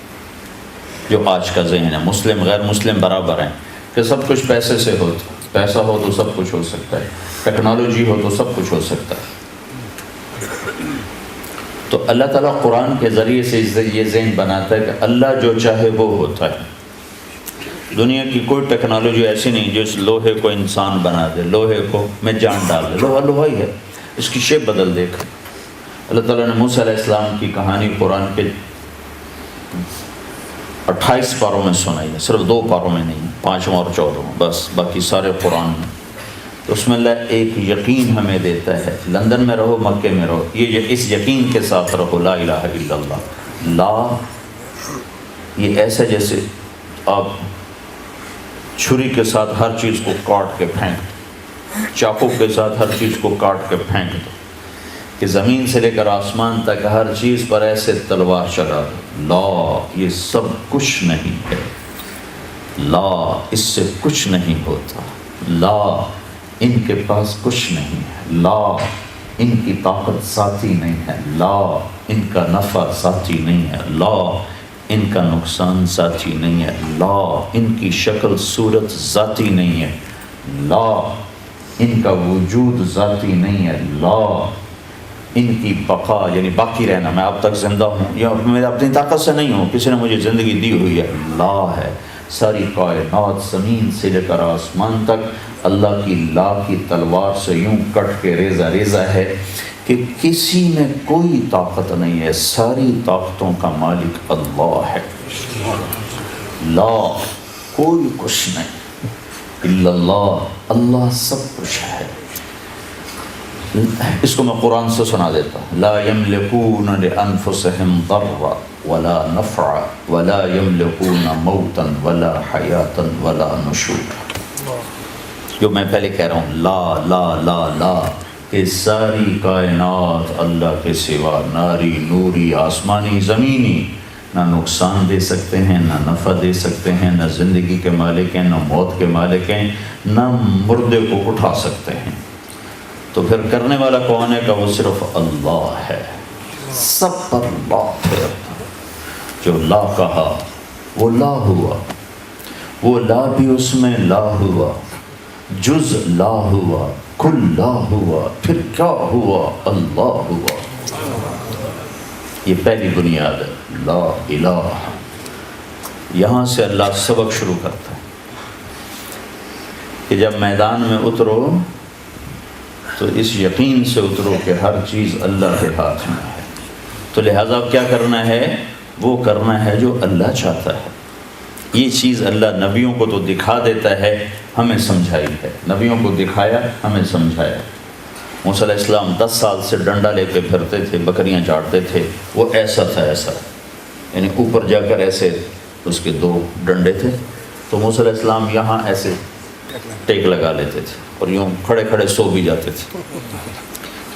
Speaker 3: جو آج کا ذہن ہے. مسلم غیر مسلم برابر ہیں کہ سب کچھ پیسے سے ہوتا ہے. پیسہ ہو تو سب کچھ ہو سکتا ہے، ٹیکنالوجی ہو تو سب کچھ ہو سکتا ہے. تو اللہ تعالیٰ قرآن کے ذریعے سے یہ ذہن بناتا ہے کہ اللہ جو چاہے وہ ہوتا ہے. دنیا کی کوئی ٹیکنالوجی ایسی نہیں جو اس لوہے کو انسان بنا دے، لوہے کو میں جان ڈال دے. لوہا لوہا ہی ہے، اس کی شیپ بدل دے. اللہ تعالیٰ نے موسیٰ علیہ السلام کی کہانی قرآن کے 28 پاروں میں سنائی ہے، صرف 2 پاروں میں نہیں، 5 اور 14 بس، باقی سارے قرآن میں. تو اس میں اللہ ایک یقین ہمیں دیتا ہے. لندن میں رہو، مکے میں رہو، یہ اس یقین کے ساتھ رہو لا الہ الا اللہ. لا یہ ایسا جیسے آپ چھری کے ساتھ ہر چیز کو کاٹ کے پھینک، چاقو کے ساتھ ہر چیز کو کاٹ کے پھینک دو، کہ زمین سے لے کر آسمان تک ہر چیز پر ایسے تلوار چلا دو، لا یہ سب کچھ نہیں ہے، لا اس سے کچھ نہیں ہوتا، لا ان کے پاس کچھ نہیں ہے، لا ان کی طاقت ذاتی نہیں ہے، لا ان کا نفع ذاتی نہیں ہے، لا ان کا نقصان ذاتی نہیں ہے، لا ان کی شکل صورت ذاتی نہیں ہے، لا ان کا وجود ذاتی نہیں ہے، لا ان کی بقا یعنی باقی رہنا، میں اب تک زندہ ہوں یا میں اپنی طاقت سے نہیں ہوں، کسی نے مجھے زندگی دی ہوئی ہے، لا ہے۔ ساری کائنات زمین سے لے کر آسمان تک اللہ کی لا کی تلوار سے یوں کٹ کے ریزہ ریزہ ہے کہ کسی میں کوئی طاقت نہیں ہے، ساری طاقتوں کا مالک اللہ ہے، لا کوئی کچھ نہیں، الا اللہ اللہ سب کچھ ہے۔ اس کو میں قرآن سے سنا دیتا ہوں، لا یملکون لانفسهم ضرا ولا نفع ولا یملکون موتا ولا حیاتا ولا نشورا، جو میں پہلے کہہ رہا ہوں لا لا لا لا، کہ ساری کائنات اللہ کے سوا ناری نوری آسمانی زمینی نہ نقصان دے سکتے ہیں، نہ نفع دے سکتے ہیں، نہ زندگی کے مالک ہیں، نہ موت کے مالک ہیں، نہ مردے کو اٹھا سکتے ہیں۔ تو پھر کرنے والا کون ہے؟ کہ وہ صرف اللہ ہے، سب پر لا ہے، جو لا کہا وہ لا ہوا، وہ لا بھی اس میں لا ہوا، جز لا ہوا، کل لا ہوا، پھر کیا ہوا؟ اللہ ہوا۔ یہ پہلی بنیاد ہے، لا الہ۔ یہاں سے اللہ سبق شروع کرتا ہے کہ جب میدان میں اترو تو اس یقین سے اترو کہ ہر چیز اللہ کے ہاتھ میں ہے، تو لہٰذا کیا کرنا ہے؟ وہ کرنا ہے جو اللہ چاہتا ہے۔ یہ چیز اللہ نبیوں کو تو دکھا دیتا ہے، ہمیں سمجھائی ہے، نبیوں کو دکھایا، ہمیں سمجھایا۔ موسیٰ علیہ السلام 10 سال سے ڈنڈا لے کے پھرتے تھے، بکریاں چاٹتے تھے، وہ ایسا تھا ایسا، یعنی اوپر جا کر ایسے اس کے 2 ڈنڈے تھے، تو موسیٰ علیہ السلام یہاں ایسے ٹیک لگا لیتے تھے اور یوں کھڑے کھڑے سو بھی جاتے تھے۔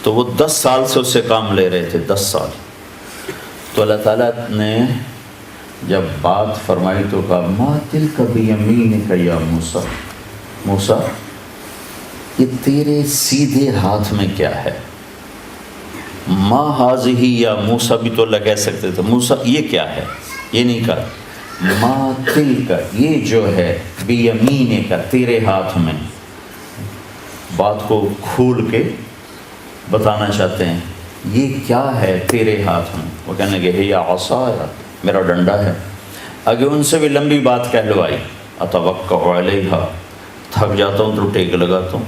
Speaker 3: تو وہ 10 سال سے اس سے کام لے رہے تھے، 10 سال۔ تو اللہ تعالیٰ نے جب بات فرمائی تو کہا ما تلک بیمینک یا موسیٰ، موسیٰ یہ تیرے سیدھے ہاتھ میں کیا ہے؟ ما ہاذہ یا موسیٰ بھی تو اللہ کہہ سکتے تھے، موسیٰ یہ کیا ہے؟ یہ نہیں کہا، ما تلک یہ جو ہے، بیمینک تیرے ہاتھ میں، بات کو کھول کے بتانا چاہتے ہیں، یہ کیا ہے تیرے ہاتھ میں؟ وہ کہنے لگے ہے یا عصایا، میرا ڈنڈا ہے۔ آگے ان سے بھی لمبی بات کہلوائی، اتوکا علیہا، تھک جاتا ہوں تو ٹیک لگاتا ہوں،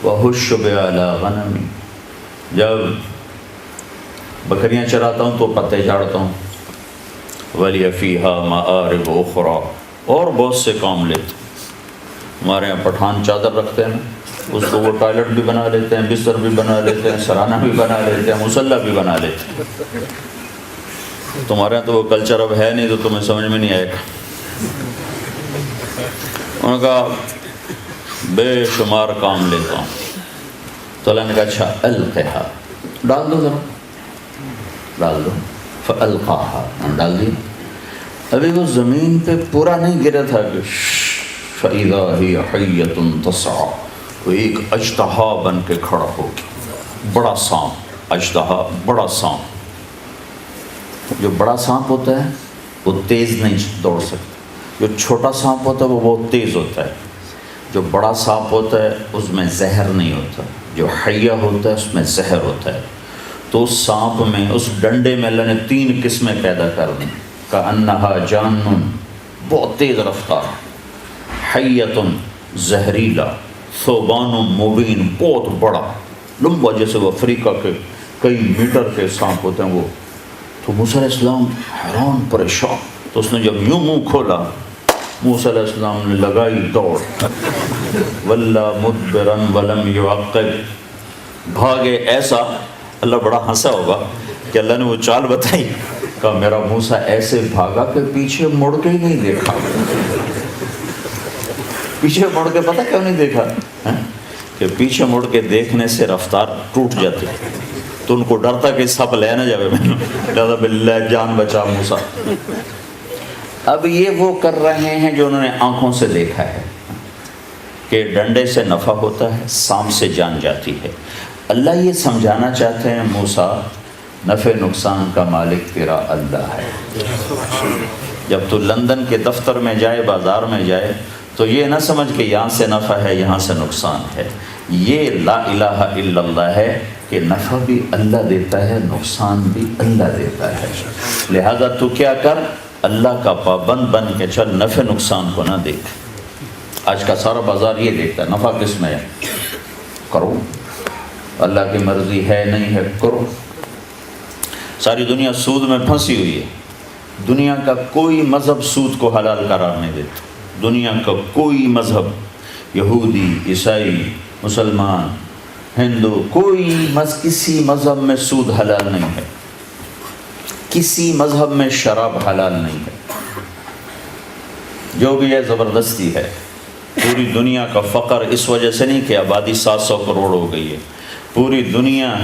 Speaker 3: وہش بہا علی غنمی، جب بکریاں چراتا ہوں تو پتے جھاڑتا ہوں، ولی فیہا مآرب اخرى، اور بہت سے کام لیتے ہیں۔ ہمارے یہاں پٹھان چادر رکھتے ہیں، اس کو وہ ٹوائلٹ بھی بنا لیتے ہیں، بستر بھی بنا لیتے ہیں، سرانہ بھی بنا لیتے ہیں، مصلی بھی بنا لیتے ہیں۔ تمہارے یہاں تو وہ کلچر اب ہے نہیں، تو تمہیں سمجھ میں نہیں آئے گا۔ انہوں نے کہا بے شمار کام لیتا ہوں۔ تو اللہ نے کہا اچھا القھا، ڈال دو ذرا، ڈال دو، فالقاها، ڈال دیا۔ ابھی وہ زمین پہ پورا نہیں گرا تھا کہ فَإِذَا هِيَ حَيَّةٌ تَسْعَىٰ، وہ ایک اژدہا بن کے کھڑا ہو گیا، بڑا سانپ، اژدہا بڑا سانپ۔ جو بڑا سانپ ہوتا ہے وہ تیز نہیں دوڑ سکتا، جو چھوٹا سانپ ہوتا ہے وہ بہت تیز ہوتا ہے۔ جو بڑا سانپ ہوتا ہے اس میں زہر نہیں ہوتا، جو حیہ ہوتا ہے اس میں زہر ہوتا ہے۔ تو اس سانپ میں، اس ڈنڈے میں اللہ نے 3 قسمیں پیدا کر دیں، کأنہا جان، بہت تیز رفتار، حیۃ زہریلا، ثوبان مبین، بہت بڑا لمبا، جیسے وہ افریقہ کے کئی میٹر کے سانپ ہوتے ہیں وہ۔ تو موسیٰ علیہ السلام حیران پریشان، تو اس نے جب یوں منہ کھولا، موسیٰ علیہ السلام نے لگائی دوڑ، وَلَّا مُدْبِرًا وَلَمْ يُعَقِّبْ، بھاگے ایسا۔ اللہ بڑا ہنسا ہوگا کہ اللہ نے وہ چال بتائی، کہا میرا موسیٰ ایسے بھاگا کہ پیچھے مڑ کے ہی نہیں دیکھا۔ پیچھے مڑ کے پتہ کیوں نہیں دیکھا؟ کہ پیچھے مڑ کے دیکھنے سے رفتار ٹوٹ جاتی ہے، تو ان کو ڈرتا کہ سب لے نہ جاوے، میں باللہ جان بچا موسیٰ۔ اب یہ وہ کر رہے ہیں جو انہوں نے آنکھوں سے دیکھا ہے کہ ڈنڈے سے نفع ہوتا ہے، سانپ سے جان جاتی ہے۔ اللہ یہ سمجھانا چاہتے ہیں موسیٰ نفع نقصان کا مالک تیرا اللہ ہے۔ جب تو لندن کے دفتر میں جائے، بازار میں جائے، تو یہ نہ سمجھ کہ یہاں سے نفع ہے یہاں سے نقصان ہے، یہ لا الہ الا اللہ ہے کہ نفع بھی اللہ دیتا ہے، نقصان بھی اللہ دیتا ہے۔ لہذا تو کیا کر، اللہ کا پابند بن کے چل، نفع نقصان کو نہ دیکھ۔ آج کا سارا بازار یہ دیکھتا ہے نفع کس میں ہے، کرو، اللہ کی مرضی ہے نہیں ہے کرو۔ ساری دنیا سود میں پھنسی ہوئی ہے، دنیا کا کوئی مذہب سود کو حلال قرار نہیں دیتا، دنیا کا کوئی مذہب، یہودی، عیسائی، مسلمان، ہندو، کسی مذہب میں سود حلال نہیں ہے، کسی مذہب میں شراب حلال نہیں ہے، جو بھی ہے زبردستی ہے۔ پوری دنیا کا فقر اس وجہ سے نہیں کہ آبادی 700 کروڑ ہو گئی ہے، پوری دنیا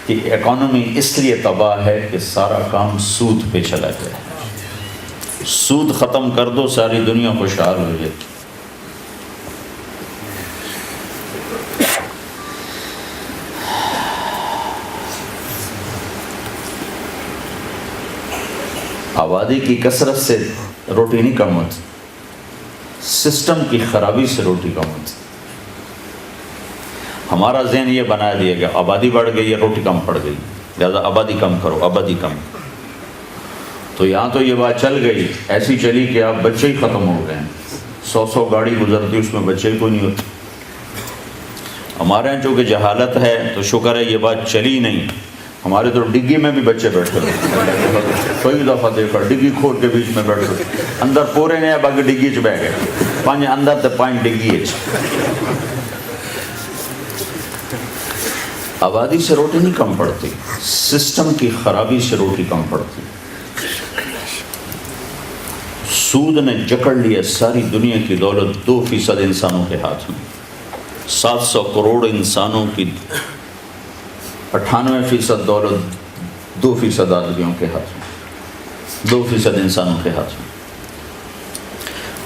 Speaker 3: کی اکانومی اس لیے تباہ ہے کہ سارا کام سود پہ چلا گیا ہے۔ سود ختم کر دو، ساری دنیا خوشحال ہو جائے۔ آبادی کی کثرت سے روٹی نہیں کم ہوتی، سسٹم کی خرابی سے روٹی کم ہوتی۔ ہمارا ذہن یہ بنا دیا گیا آبادی بڑھ گئی ہے، روٹی کم پڑ گئی، لہذا آبادی کم کرو، آبادی کم۔ تو یہاں تو یہ بات چل گئی، ایسی چلی کہ اب بچے ہی ختم ہو گئے ہیں، 100 گاڑی گزرتی اس میں بچے کوئی نہیں ہوتے۔ ہمارے یہاں چونکہ جہالت ہے تو شکر ہے یہ بات چلی نہیں، ہمارے تو ڈگی میں بھی بچے بیٹھے کئی دفعہ دیکھا، ڈگی کھول کے بیچ میں بیٹھے، اندر پورے نہیں باقی ڈگی چ بہ گئے، 5 اندر تے 5 ڈگی۔ آبادی سے روٹی نہیں کم پڑتی، سسٹم کی خرابی سے روٹی کم پڑتی۔ سود نے جکڑ لیا ساری دنیا کی دولت 2% انسانوں کے ہاتھ میں، 700 کروڑ انسانوں کی 98% دولت 2% آدمیوں کے ہاتھ میں، 2% انسانوں کے ہاتھ میں۔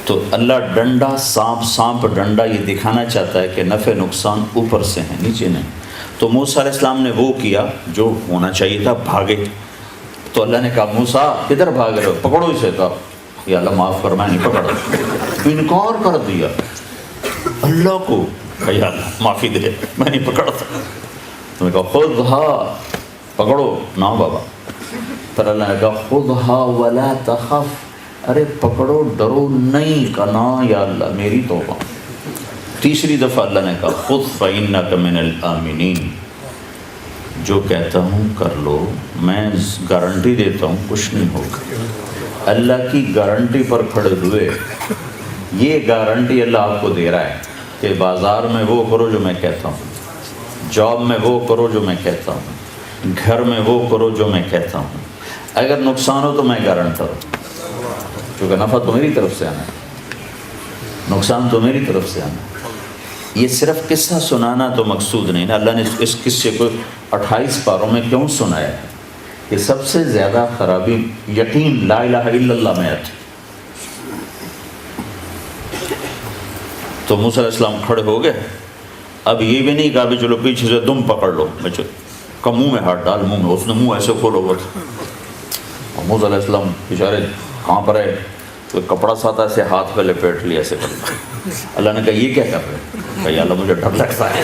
Speaker 3: تو اللہ ڈنڈا سانپ ڈنڈا یہ دکھانا چاہتا ہے کہ نفع نقصان اوپر سے ہیں، نیچے نہیں۔ تو موسیٰ علیہ السلام نے وہ کیا جو ہونا چاہیے تھا، بھاگے۔ تو اللہ نے کہا موسیٰ کدھر بھاگ رہے ہو، پکڑو اسے۔ کہا یا اللہ معاف کر، میں نہیں پکڑا، انکار کر دیا اللہ کو، کہ یا اللہ معافی دے، میں نہیں پکڑتا۔ تو میں کہا خذھا، پکڑو نا بابا۔ پھر اللہ نے کہا خذھا ولا تخف، ارے پکڑو ڈرو نہیں، کہا نا یا اللہ میری توبہ۔ تیسری دفعہ اللہ نے کہا خذ فإنک من الآمنین، جو کہتا ہوں کر لو، میں گارنٹی دیتا ہوں کچھ نہیں ہوگا۔ اللہ کی گارنٹی پر کھڑے ہوئے، یہ گارنٹی اللہ آپ کو دے رہا ہے کہ بازار میں وہ کرو جو میں کہتا ہوں، جاب میں وہ کرو جو میں کہتا ہوں، گھر میں وہ کرو جو میں کہتا ہوں، اگر نقصان ہو تو میں گارنٹر ہوں، کیونکہ نفع تو میری طرف سے آنا ہے، نقصان تو میری طرف سے آنا ہے۔ یہ صرف قصہ سنانا تو مقصود نہیں نا، اللہ نے اس قصے کو 28 پاروں میں کیوں سنایا ہے کہ سب سے زیادہ خرابی یقین لا الہ الا اللہ میں آتی۔ تو موسیٰ علیہ السلام کھڑے ہو گئے، اب یہ بھی نہیں کہا بھی چلو پیچھے سے دم پکڑ لو، بچے کا منہ میں ہاتھ ڈال، منہ میں، اس نے منہ ایسے کھولا ہوا تھا۔ اور موسیٰ علیہ السلام بیچارے کہاں پر ہے، تو کپڑا ساتھ ایسے ہاتھ پہ لپیٹ لیا ایسے کر۔ اللہ نے کہا یہ کیا کر رہے ہیں، کہ یا اللہ مجھے ڈر لگتا ہے۔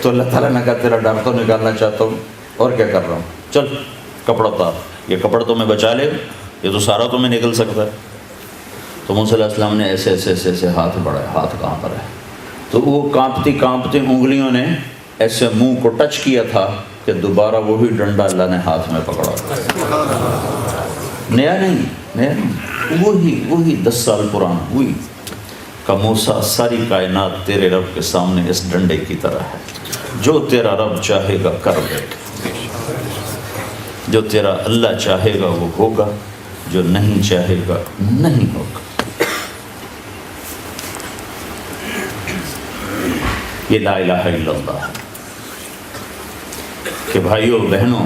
Speaker 3: تو اللہ تعالیٰ نے کہا تیرا ڈر تو نکالنا چاہتا ہوں، اور کیا کر رہا ہوں، چل کپڑا اتار، یہ کپڑا تو میں بچا لے، یہ تو سارا تو میں نکل سکتا ہے۔ تو موسیٰ علیہ السلام نے ایسے ایسے ایسے ایسے ہاتھ بڑھایا، ہاتھ کہاں پر ہے، تو وہ کانپتی کانپتی انگلیوں نے ایسے منہ کو ٹچ کیا تھا کہ دوبارہ وہی ڈنڈا اللہ نے ہاتھ میں پکڑا، نیا نہیں، وہی 10 سال پرانا، وہی کہ موسیٰ ساری کائنات تیرے رب کے سامنے اس ڈنڈے کی طرح ہے، جو تیرا رب چاہے گا کر دے گا، جو تیرا اللہ چاہے گا وہ ہوگا، جو نہیں چاہے گا نہیں ہوگا۔ یہ لا الہ الا اللہ ہے کہ بھائیوں بہنوں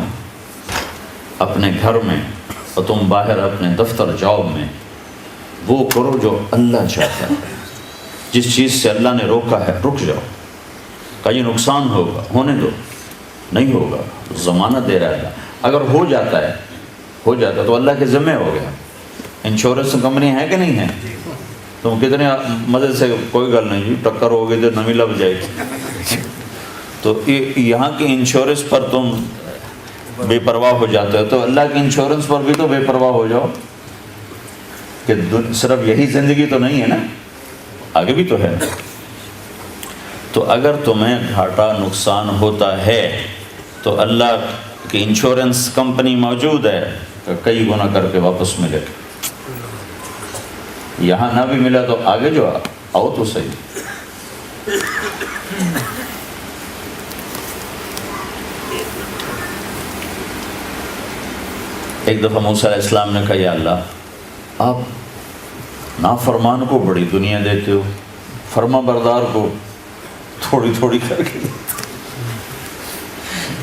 Speaker 3: اپنے گھر میں اور تم باہر اپنے دفتر جاب میں وہ کرو جو اللہ چاہتا ہے. جس چیز سے اللہ نے روکا ہے رک جاؤ. کہیں نقصان ہوگا ہونے دو, نہیں ہوگا ضمانت دے رہا ہے. اگر ہو جاتا ہے تو اللہ کے ذمہ ہو گیا. انشورنس کمپنی ہے کہ نہیں ہے؟ تم کتنے مزے سے کوئی گل نہیں جی ٹکر ہو گئی تو نمی لگ جائے گی. تو یہاں کی انشورنس پر تم بے پرواہ ہو جاتے ہو تو اللہ کی انشورنس پر بھی تو بے پرواہ ہو جاؤ کہ صرف یہی زندگی تو نہیں ہے نا, آگے بھی تو ہے. تو اگر تمہیں گھاٹا نقصان ہوتا ہے تو اللہ کی انشورنس کمپنی موجود ہے کہ کئی گنا کر کے واپس ملے گا. یہاں نہ بھی ملا تو آگے جو آؤ تو صحیح. ایک دفعہ موسیٰ علیہ السلام نے کہا یا اللہ آپ نافرمان کو بڑی دنیا دیتے ہو, فرما بردار کو تھوڑی تھوڑی کر کے.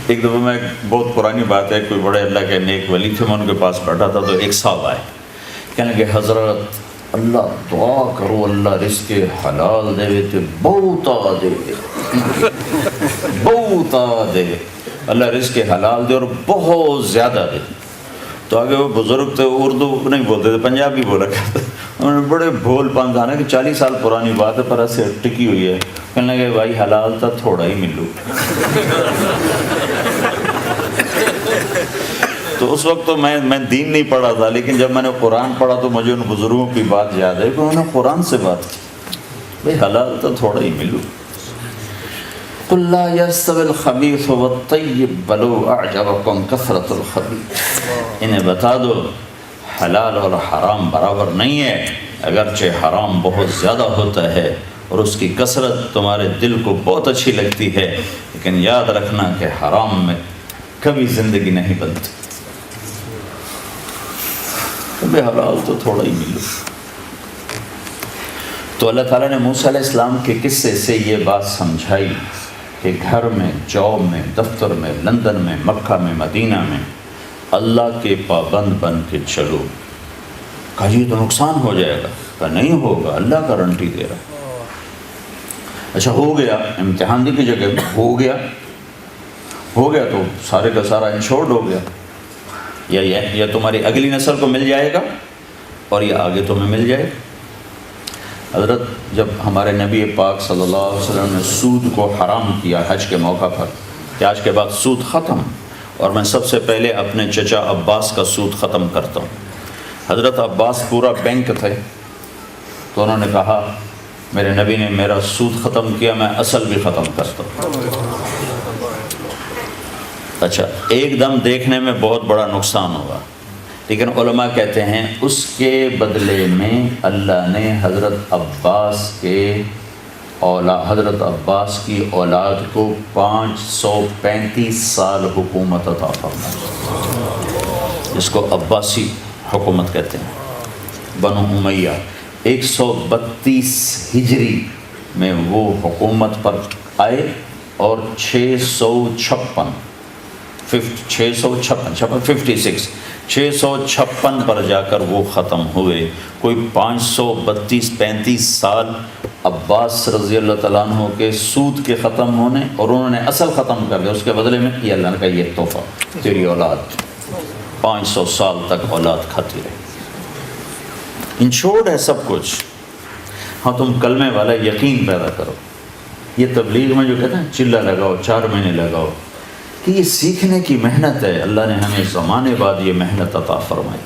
Speaker 3: ایک دفعہ میں بہت پرانی بات ہے, کوئی بڑے اللہ کے نیک ولی تھے, میں ان کے پاس بیٹھا تھا تو ایک صاحب آئے کہنے کہ حضرت اللہ دعا کرو اللہ رزق حلال دے تو بہتا دے بہتا دے, اللہ رزق حلال دے اور بہت زیادہ دے. تو آگے وہ بزرگ تھے, اردو نہیں بولتے تھے, پنجابی بولا کرتے. انہوں نے بڑے بھول پان تھا نا کہ 40 سال پرانی بات ہے پر ایسے ٹکی ہوئی ہے. کہنے لگے بھائی حلال تھا تھوڑا ہی ملو. تو اس وقت تو میں دین نہیں پڑھا تھا, لیکن جب میں نے قرآن پڑھا تو مجھے ان بزرگوں کی بات یاد ہے کہ انہوں نے قرآن سے بات کی بھائی حلال تھا تھوڑا ہی ملو. قل لا يستوي الخبيث والطيب ولو اعجبكم كثرة الخبيث. انہیں بتا دو حلال اور حرام برابر نہیں ہے, اگرچہ حرام بہت زیادہ ہوتا ہے اور اس کی کثرت تمہارے دل کو بہت اچھی لگتی ہے, لیکن یاد رکھنا کہ حرام میں کبھی زندگی نہیں بنتی. کبھی حلال تو تھوڑا ہی ملو. تو اللہ تعالیٰ نے موسیٰ علیہ السلام کے قصے سے یہ بات سمجھائی کہ گھر میں, جاب میں, دفتر میں, لندن میں, مکہ میں, مدینہ میں اللہ کے پابند بن کے چلو. کہا یہ تو نقصان ہو جائے گا. کہا نہیں ہوگا, اللہ گارنٹی دے رہا. اچھا ہو گیا, امتحان دی کی جگہ ہو گیا تو سارے کا سارا انشورڈ ہو گیا. یا تمہاری اگلی نسل کو مل جائے گا اور یہ آگے تمہیں مل جائے گا. حضرت جب ہمارے نبی پاک صلی اللہ علیہ وسلم نے سود کو حرام کیا حج کے موقع پر کہ آج کے بعد سود ختم, اور میں سب سے پہلے اپنے چچا عباس کا سود ختم کرتا ہوں. حضرت عباس پورا بینک تھے تو انہوں نے کہا میرے نبی نے میرا سود ختم کیا, میں اصل بھی ختم کرتا ہوں. اچھا ایک دم دیکھنے میں بہت بڑا نقصان ہوگا, لیکن علماء کہتے ہیں اس کے بدلے میں اللہ نے حضرت عباس کی اولاد کو 535 سال حکومت عطا فرمائی, جس کو عباسی حکومت کہتے ہیں. بنو امیہ 132 ہجری میں وہ حکومت پر آئے اور 656 پر جا کر وہ ختم ہوئے. کوئی 532-35 سال عباس رضی اللہ تعالیٰ عنہ کے سود کے ختم ہونے, اور انہوں نے اصل ختم کر دیا. اس کے بدلے میں یہ اللہ کا یہ تحفہ تیری اولاد 500 سال تک اولاد کھاتی رہے. انشورڈ ہے سب کچھ. ہاں تم کلمے والا یقین پیدا کرو. یہ تبلیغ میں جو کہتے ہیں چلہ لگاؤ, 4 مہینے لگاؤ, کہ یہ سیکھنے کی محنت ہے. اللہ نے ہمیں زمانے بعد یہ محنت عطا فرمائی.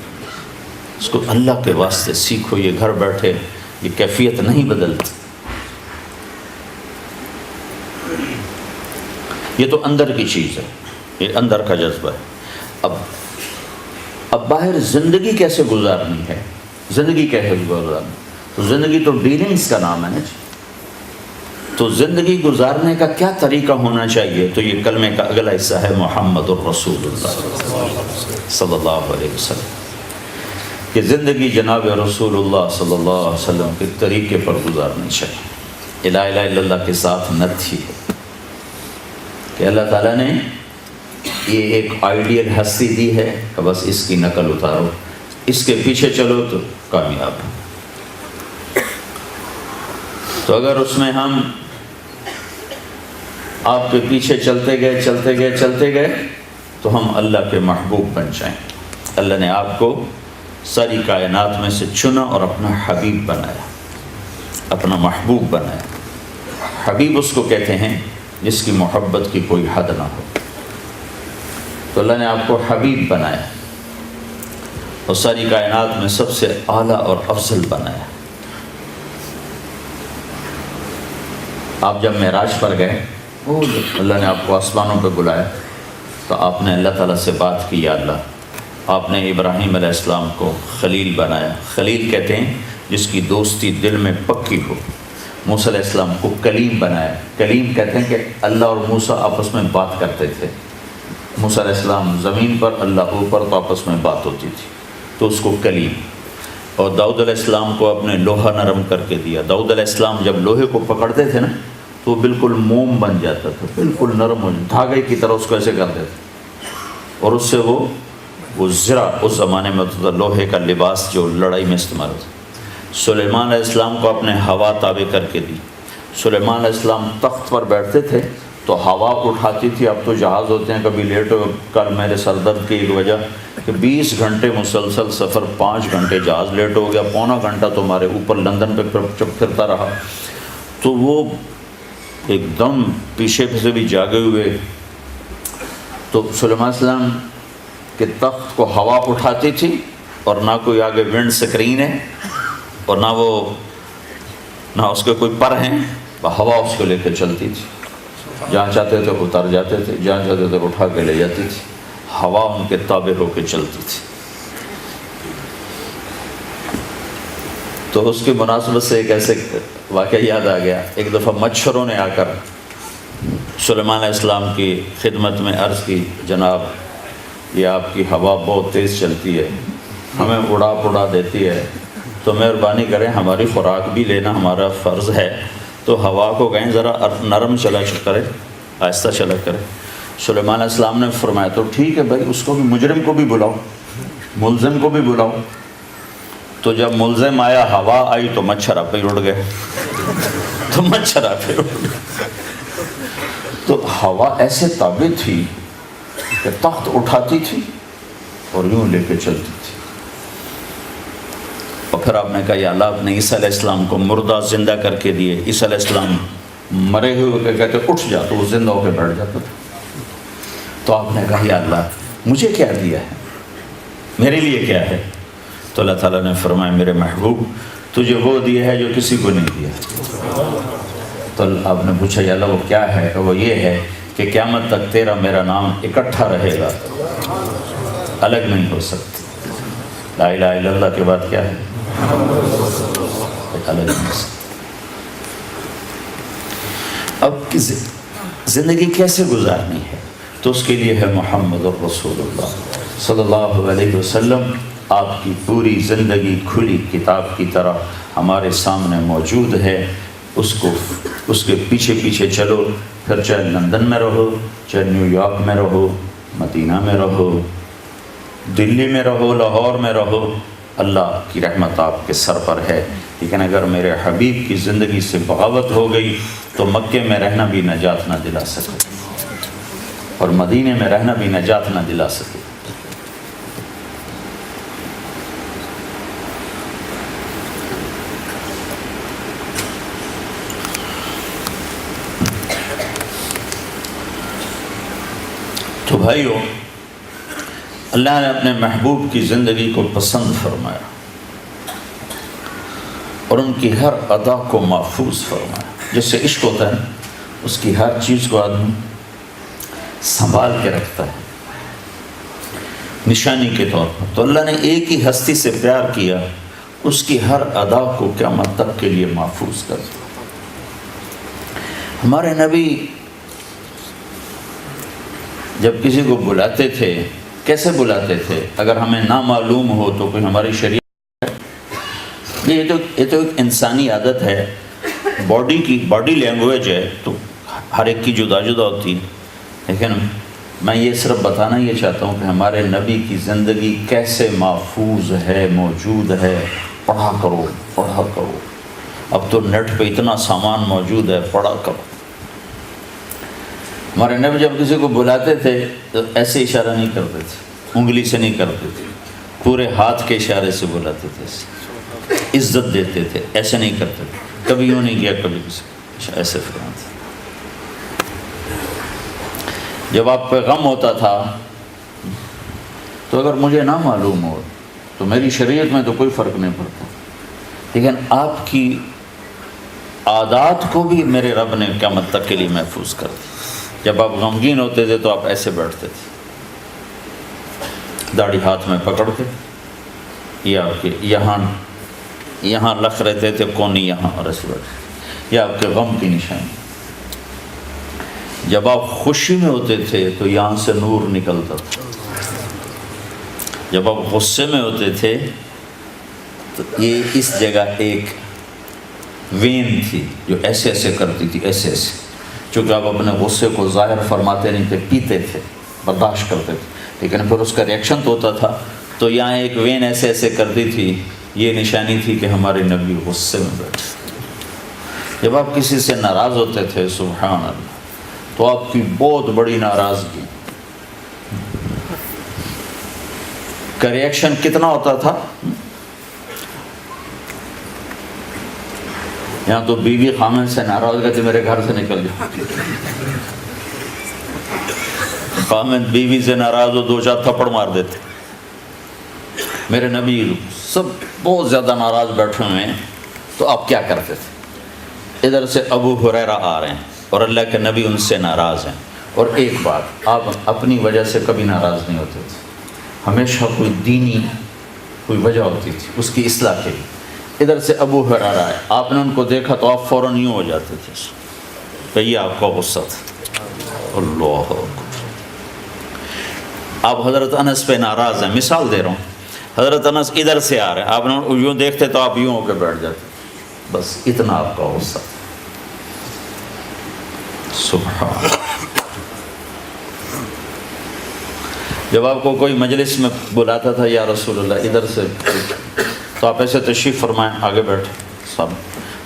Speaker 3: اس کو اللہ کے واسطے سیکھو. یہ گھر بیٹھے یہ کیفیت نہیں بدلتی. یہ تو اندر کی چیز ہے, یہ اندر کا جذبہ ہے. اب باہر زندگی کیسے گزارنی ہے, زندگی کیسے گزارنی, تو زندگی تو ڈیلنگز کا نام ہے نا. تو زندگی گزارنے کا کیا طریقہ ہونا چاہیے, تو یہ کلمے کا اگلا حصہ ہے محمد الرسول اللہ صلی اللہ علیہ وسلم, کہ زندگی جناب رسول اللہ صلی اللہ علیہ وسلم کے طریقے پر گزارنی چاہیے. الہ الا اللہ کے ساتھ نہ تھی کہ اللہ تعالیٰ نے یہ ایک آئیڈیل ہستی دی ہے کہ بس اس کی نقل اتارو، اس کے پیچھے چلو تو کامیاب ہو۔ تو اگر اس میں ہم آپ کے پیچھے چلتے گئے تو ہم اللہ کے محبوب بن جائیں۔ اللہ نے آپ کو ساری کائنات میں سے چنا اور اپنا حبیب بنایا، اپنا محبوب بنایا۔ حبیب اس کو کہتے ہیں جس کی محبت کی کوئی حد نہ ہو۔ تو اللہ نے آپ کو حبیب بنایا اور ساری کائنات میں سب سے اعلیٰ اور افضل بنایا۔ آپ جب معراج پر گئے، اللہ نے آپ کو آسمانوں پہ بلایا تو آپ نے اللہ تعالیٰ سے بات کی، یا اللہ آپ نے ابراہیم علیہ السلام کو خلیل بنایا۔ خلیل کہتے ہیں جس کی دوستی دل میں پکی ہو۔ موسیٰ علیہ السلام کو کلیم بنایا۔ کلیم کہتے ہیں کہ اللہ اور موسیٰ آپس میں بات کرتے تھے، موسیٰ علیہ السلام زمین پر، اللہ اوپر، تو آپس میں بات ہوتی تھی، تو اس کو کلیم۔ اور داؤد علیہ السلام کو اپنے لوہا نرم کر کے دیا۔ داؤد علیہ السلام جب لوہے کو پکڑتے تھے نا تو وہ بالکل موم بن جاتا تھا، بالکل نرم ہو، دھاگے کی طرح اس کو ایسے کرتے تھے، اور اس سے وہ زرہ، اس زمانے میں ہوتا تھا لوہے کا لباس جو لڑائی میں استعمال ہوتا۔ سلیمان علیہ السلام کو اپنے ہوا تابع کر کے دی۔ سلیمان علیہ السلام تخت پر بیٹھتے تھے تو ہوا اٹھاتی تھی۔ اب تو جہاز ہوتے ہیں، کبھی لیٹ ہو، کل میرے سر درد کی ایک وجہ کہ 20 گھنٹے مسلسل سفر، 5 گھنٹے جہاز لیٹ ہو گیا، پونا گھنٹہ تو ہمارے اوپر لندن پہ پھرتا رہا، تو وہ ایک دم پیچھے سے بھی جاگے ہوئے، تو سلیمان علیہ السلام کہ تخت کو ہوا اٹھاتی تھی، اور نہ کوئی آگے ونڈ سکرین ہے، اور نہ اس کے کوئی پر ہیں، ہوا اس کو لے کے چلتی تھی، جہاں چاہتے تھے اتر جاتے تھے، جہاں چاہتے تھے اٹھا کے لے جاتی تھی، ہوا ان کے تابع ہو کے چلتی تھی۔ تو اس کی مناسبت سے ایک ایسے واقعہ یاد آ گیا۔ ایک دفعہ مچھروں نے آ کر سلیمان علیہ السلام کی خدمت میں عرض کی، جناب یہ آپ کی ہوا بہت تیز چلتی ہے، ہمیں اڑا دیتی ہے، تو مہربانی کریں ہماری خوراک بھی لینا ہمارا فرض ہے، تو ہوا کو کہیں ذرا نرم چلا کرے، آہستہ چلا کرے۔ سلیمان علیہ السلام نے فرمایا تو ٹھیک ہے بھائی، اس کو بھی، مجرم کو بھی بلاؤ، ملزم کو بھی بلاؤ۔ تو جب ملزم آیا، ہوا آئی تو مچھر آپ پہ اڑ گئے، تو ہوا ایسے تابع تھی کہ تخت اٹھاتی تھی اور یوں لے کے چلتی تھی۔ اور پھر آپ نے کہا یا اللہ، آپ نے عیسیٰ علیہ السلام کو مردہ زندہ کر کے دیے۔ عیسیٰ علیہ السلام مرے ہوئے کہتے اٹھ جا، تو وہ زندہ ہو کے بیٹھ جاتا تھا۔ تو آپ نے کہا یا اللہ مجھے کیا دیا ہے، میرے لیے کیا ہے؟ تو اللہ تعالیٰ نے فرمایا میرے محبوب تجھے وہ دیا ہے جو کسی کو نہیں دیا۔ تو آپ نے پوچھا یا اللہ وہ کیا ہے؟ کہ وہ یہ ہے کہ قیامت تک تیرا میرا نام اکٹھا رہے گا، الگ نہیں ہو سکتا۔ لا الہ الا اللہ کے بعد کیا ہے؟ الگ نہیں ہو سکتا۔ اب کی زندگی کیسے گزارنی ہے؟ تو اس کے لیے ہے محمد الرسول اللہ صلی اللہ علیہ وسلم۔ آپ کی پوری زندگی کھلی کتاب کی طرح ہمارے سامنے موجود ہے، اس کے پیچھے پیچھے چلو، پھر چاہے لندن میں رہو، چاہے نیو یارک میں رہو، مدینہ میں رہو، دلی میں رہو، لاہور میں رہو، اللہ کی رحمت آپ کے سر پر ہے۔ لیکن اگر میرے حبیب کی زندگی سے بغاوت ہو گئی تو مکے میں رہنا بھی نجات نہ دلا سکے، اور مدینے میں رہنا بھی نجات نہ دلا سکے۔ تو بھائیو، اللہ نے اپنے محبوب کی زندگی کو پسند فرمایا اور ان کی ہر ادا کو محفوظ فرمایا۔ جس سے عشق ہوتا ہے اس کی ہر چیز کو آدمی سنبھال کے رکھتا ہے نشانی کے طور پر۔ تو اللہ نے ایک ہی ہستی سے پیار کیا، اس کی ہر ادا کو قیامت تک کے لیے محفوظ کر دیا۔ ہمارے نبی جب کسی کو بلاتے تھے کیسے بلاتے تھے؟ اگر ہمیں نہ معلوم ہو تو کوئی ہماری شریعت، یہ تو ایک انسانی عادت ہے باڈی لینگویج ہے تو ہر ایک کی جدا جدا ہوتی ہے، لیکن میں یہ صرف بتانا یہ چاہتا ہوں کہ ہمارے نبی کی زندگی کیسے محفوظ ہے، موجود ہے۔ پڑھا کرو۔ اب تو نیٹ پہ اتنا سامان موجود ہے، پڑھا کرو۔ ہمارے نبی جب کسی کو بلاتے تھے تو ایسے اشارہ نہیں کرتے تھے، انگلی سے نہیں کرتے تھے، پورے ہاتھ کے اشارے سے بلاتے تھے، عزت دیتے تھے، ایسے نہیں کرتے تھے، کبھی یوں نہیں کیا، کبھی کسی ایسے فرماتے تھے۔ جب آپ پہ غم ہوتا تھا تو اگر مجھے نہ معلوم ہو تو میری شریعت میں تو کوئی فرق نہیں پڑتا، لیکن آپ کی عادات کو بھی میرے رب نے قیامت تک کے لیے محفوظ کر دیا۔ جب آپ غمگین ہوتے تھے تو آپ ایسے بیٹھتے تھے، داڑھی ہاتھ میں پکڑ کے، یہ آپ کے یہاں لکھ رہتے تھے، کونی یہاں، اور ایسے بیٹھے، یہ آپ کے غم کی نشانی۔ جب آپ خوشی میں ہوتے تھے تو یہاں سے نور نکلتا تھا، جب آپ غصے میں ہوتے تھے تو یہ اس جگہ ایک وین تھی جو ایسے ایسے کرتی تھی، ایسے ایسے، چونکہ آپ اپنے غصے کو ظاہر فرماتے نہیں تھے، پیتے تھے، برداشت کرتے تھے، لیکن پھر اس کا ریئیکشن تو ہوتا تھا، تو یہاں ایک وین ایسے ایسے کرتی تھی، یہ نشانی تھی کہ ہمارے نبی غصے میں بیٹھے۔ جب آپ کسی سے ناراض ہوتے تھے، سبحان اللہ، تو آپ کی بہت بڑی ناراضگی کا ریئیکشن کتنا ہوتا تھا؟ یہاں تو بیوی خامن سے ناراض کہتی میرے گھر سے نکل جاؤ، خامن بیوی سے ناراض ہو 2-4 تھپڑ مار دیتے۔ میرے نبی سب بہت زیادہ ناراض بیٹھے ہوئے ہیں تو آپ کیا کرتے تھے؟ ادھر سے ابو ہریرہ آ رہے ہیں اور اللہ کے نبی ان سے ناراض ہیں، اور ایک بات، آپ اپنی وجہ سے کبھی ناراض نہیں ہوتے تھے، ہمیشہ کوئی دینی کوئی وجہ ہوتی تھی اس کی اصلاح کے لیے۔ ادھر سے ابو ہریرہ آئے، آپ نے ان کو دیکھا تو آپ فوراً یوں ہو جاتے تھے کہ یہ آپ کا غصہ تھا۔ اللہ اکبر۔ آپ حضرت انس پہ ناراض ہیں، مثال دے رہا ہوں، حضرت انس ادھر سے آ رہے ہیں، آپ نے یوں دیکھتے تو آپ یوں ہو کے بیٹھ جاتے، بس اتنا آپ کا غصہ تھا۔ سبحان۔ جب آپ کو کوئی مجلس میں بلاتا تھا یا رسول اللہ ادھر سے، تو آپ ایسے تشریف فرمائیں، آگے بیٹھے سب،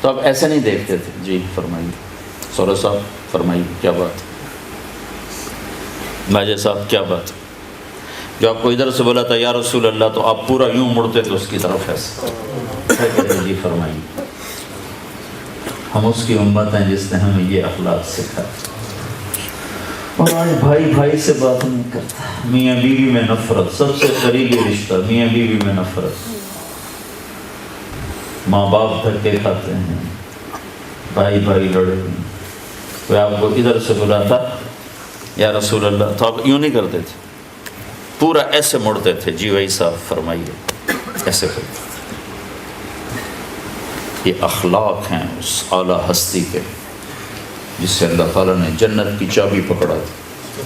Speaker 3: تو آپ ایسے نہیں دیکھتے تھے، جی فرمائیے، سورہ صاحب فرمائیے، کیا بات، باجے صاحب کیا بات۔ جو آپ کو ادھر سے بولا تھا یا رسول اللہ، تو آپ پورا یوں مڑتے تھے اس کی طرف، ایسے جی فرمائیے۔ ہم اس کی امت ہیں جس نے ہمیں یہ اخلاق سکھا، اور آج بھائی بھائی سے بات نہیں کرتا، میاں بیوی میں نفرت، سب سے قریبی رشتہ میاں بیوی میں نفرت، ماں باپ دھکے کھاتے ہیں، بھائی بھائی لڑے ہوئے۔ کوئی آپ کو ادھر سے بلاتا یا رسول اللہ، تو آپ یوں نہیں کرتے تھے، پورا ایسے مڑتے تھے، جی وہی صاحب فرمائیے، ایسے کرتے تھے۔ یہ اخلاق ہیں اس اعلیٰ ہستی کے جس سے اللہ تعالیٰ نے جنت کی چابی پکڑا دی،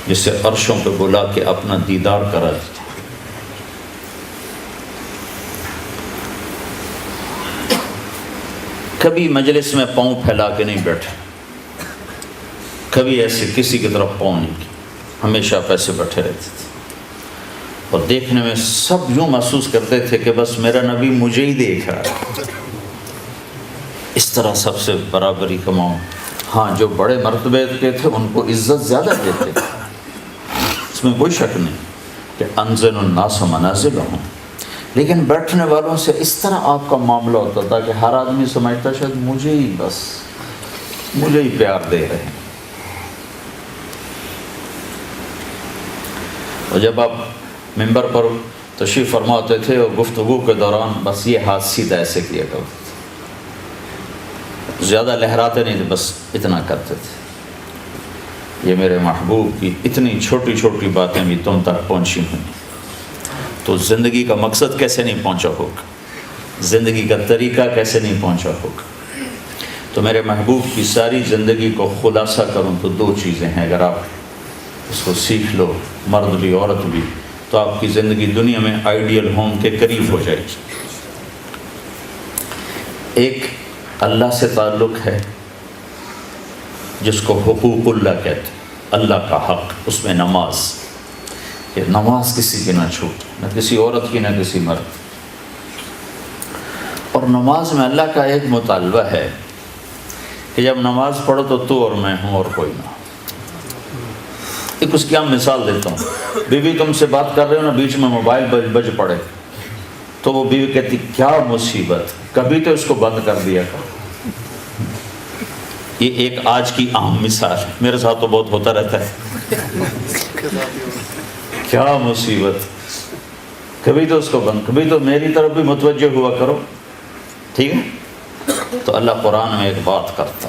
Speaker 3: جس سے عرشوں پہ بلا کے اپنا دیدار کرا دی۔ کبھی مجلس میں پاؤں پھیلا کے نہیں بیٹھے، کبھی ایسے کسی کی طرف پاؤں نہیں کی، ہمیشہ آپ ایسے بیٹھے رہتے تھے، اور دیکھنے میں سب یوں محسوس کرتے تھے کہ بس میرا نبی مجھے ہی دیکھ رہا ہے۔ اس طرح سب سے برابری کماؤ۔ ہاں جو بڑے مرتبے کے تھے ان کو عزت زیادہ دیتے تھے، اس میں کوئی شک نہیں کہ انزل الناس منازلہم، لیکن بیٹھنے والوں سے اس طرح آپ کا معاملہ ہوتا تھا کہ ہر آدمی سمجھتا شاید مجھے ہی پیار دے رہے ہیں۔ اور جب آپ ممبر پر تشریف فرما ہوتے تھے اور گفتگو کے دوران بس یہ ہاتھ سیدھا ایسے کیا کرتے تھے، زیادہ لہراتے نہیں تھے، بس اتنا کرتے تھے، یہ میرے محبوب کی اتنی چھوٹی چھوٹی باتیں بھی تم تک پہنچی ہیں، تو زندگی کا مقصد کیسے نہیں پہنچا ہوگا، زندگی کا طریقہ کیسے نہیں پہنچا ہوگا۔ تو میرے محبوب کی ساری زندگی کو خلاصہ کروں تو 2 چیزیں ہیں، اگر آپ اس کو سیکھ لو، مرد بھی عورت بھی، تو آپ کی زندگی دنیا میں آئیڈیل ہوم کے قریب ہو جائے گی۔ ایک اللہ سے تعلق ہے جس کو حقوق اللہ کہتے ہیں، اللہ کا حق، اس میں نماز، کہ نماز کسی کی نہ چھوٹے، نہ کسی عورت کی نہ کسی مرد۔ اور نماز میں اللہ کا ایک مطالبہ ہے کہ جب نماز پڑھو تو اور میں ہوں اور کوئی نہ۔ ایک اس کی ہم مثال دیتا ہوں، بیوی تم سے بات کر رہے ہو نا، بیچ میں موبائل بج پڑے تو وہ بیوی کہتی کیا مصیبت، کبھی تو اس کو بند کر دیا کر۔ یہ ایک آج کی عام مثال ہے، میرے ساتھ تو بہت ہوتا رہتا ہے، کیا مصیبت، کبھی تو اس کو بند، کبھی تو میری طرف بھی متوجہ ہوا کرو، ٹھیک ہے؟ تو اللہ قرآن میں ایک بات کرتا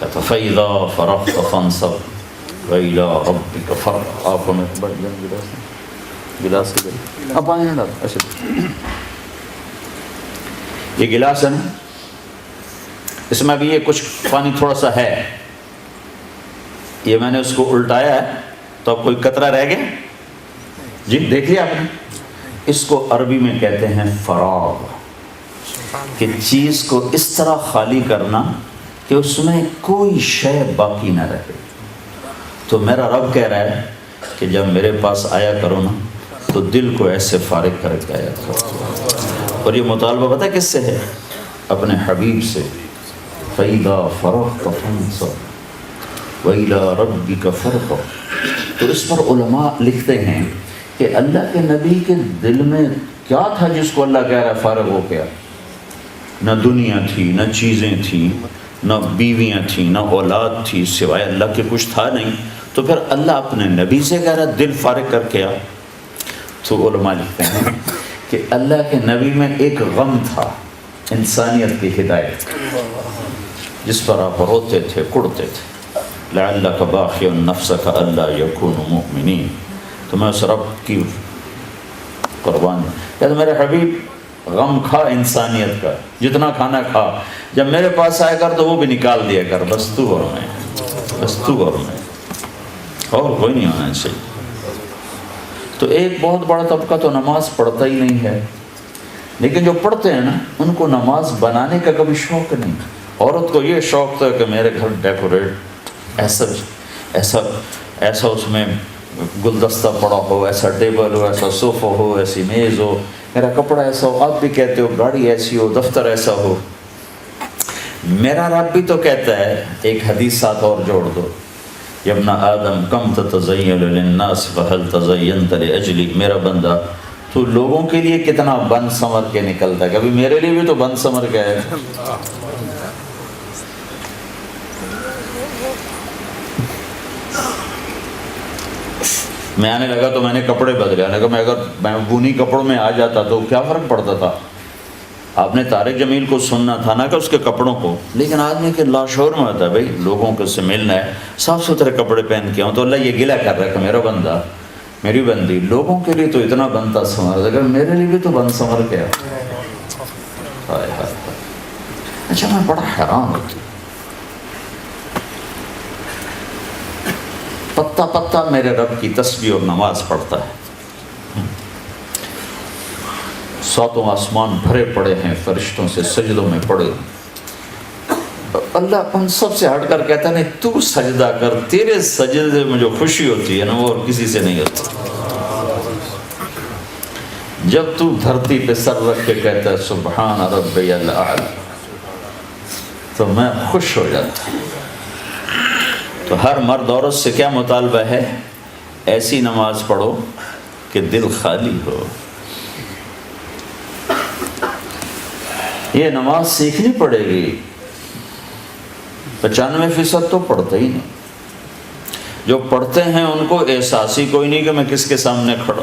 Speaker 3: کہتا فَإِذَا فَرَغْتَ فَانْصَبْ وَإِلَىٰ رَبِّكَ فَارْغَب۔ آپ کو میں بڑھ جائیں گلاس کے ذریعے اب پانی ڈال، ایسے یہ گلاس ہے نا، اس میں ابھی یہ کچھ پانی تھوڑا سا ہے، یہ میں نے اس کو الٹایا ہے تو اب کوئی قطرہ رہ گیا، جی دیکھ لیا آپ نے، اس کو عربی میں کہتے ہیں فراغ، کہ چیز کو اس طرح خالی کرنا کہ اس میں کوئی شے باقی نہ رہے۔ تو میرا رب کہہ رہا ہے کہ جب میرے پاس آیا کرو نا تو دل کو ایسے فارغ کر کے آیا کرو۔ اور یہ مطالبہ پتہ کس سے ہے؟ اپنے حبیب سے، فَإِذَا فَرَغْتَ فَانْصَبْ وَإِلَىٰ رَبِّكَ فَارْغَب۔ تو اس پر علماء لکھتے ہیں کہ اللہ کے نبی کے دل میں کیا تھا جس کو اللہ کہہ رہا ہے فارغ ہو گیا؟ نہ دنیا تھی، نہ چیزیں تھیں، نہ بیویاں تھیں، نہ اولاد تھی، سوائے اللہ کے کچھ تھا نہیں۔ تو پھر اللہ اپنے نبی سے کہہ رہا دل فارغ کر کے آ۔ تو علماء لکھتے ہیں کہ اللہ کے نبی میں ایک غم تھا، انسانیت کی ہدایت، جس پر آپ روتے تھے، کڑتے تھے، لعلک باخع نفسک الا یکونوا مؤمنین۔ تو میں اس رب کی قربان ہوں، میرے حبیب غم کھا انسانیت کا، جتنا کھانا کھا، جب میرے پاس آیا کر تو وہ بھی نکال دیا کر، بس تو اور میں، بس تو اور میں، اور کوئی نہیں ہونا چاہیے۔ تو ایک بہت بڑا طبقہ تو نماز پڑھتا ہی نہیں ہے، لیکن جو پڑھتے ہیں نا ان کو نماز بنانے کا کبھی شوق نہیں۔ عورت کو یہ شوق تھا کہ میرے گھر ڈیکوریٹ ایسا ایسا ایسا اس میں گلدستہ پڑا ہو، ایسا ٹیبل ہو، ایسا صوفہ ہو، ایسی میز ہو، میرا کپڑا ایسا ہو، آپ بھی کہتے ہو گاڑی ایسی ہو، دفتر ایسا ہو۔ میرا رب بھی تو کہتا ہے، ایک حدیث ساتھ اور جوڑ دو، یا ابن آدم کم تتزین للناس فہل تزینت لاجلی، میرا بندہ تو لوگوں کے لیے کتنا بند سمر کے نکلتا ہے، کبھی میرے لیے بھی تو بند سمر کے ہے۔ میں آنے لگا تو میں نے کپڑے بدلے، آنے لگا میں اگر میں بونی کپڑوں میں آ جاتا تو کیا فرق پڑتا تھا؟ آپ نے طارق جمیل کو سننا تھا نا کہ اس کے کپڑوں کو، لیکن آدمی کے لاشعور میں ہوتا ہے بھائی لوگوں کو سے ملنا ہے، صاف ستھرے کپڑے پہن کے آؤں، تو اللہ یہ گلہ کر رہا ہے کہ میرا بندہ، میری بندی لوگوں کے لیے تو اتنا بنتا سمر، اگر میرے لیے بھی تو بند سمر کے ہائے ہائے۔ اچھا میں بڑا حیران ہوتی، پتا پتا میرے رب کی تسبیح اور نماز پڑھتا ہے، ساتوں آسمان بھرے پڑے ہیں فرشتوں سے، سجدوں میں پڑے، اللہ ان سب سے ہٹ کر کہتا ہے نہیں تو سجدہ کر، تیرے سجدے میں جو خوشی ہوتی ہے نا وہ اور کسی سے نہیں ہوتی۔ جب تو دھرتی پہ سر رکھ کے کہتا ہے سبحان ربی الاعلی، تو میں خوش ہو جاتا ہوں۔ تو ہر مرد عورت سے کیا مطالبہ ہے؟ ایسی نماز پڑھو کہ دل خالی ہو۔ یہ نماز سیکھنی پڑے گی، 95% تو پڑھتے ہی نہیں، جو پڑھتے ہیں ان کو احساس ہی کوئی نہیں کہ میں کس کے سامنے کھڑا۔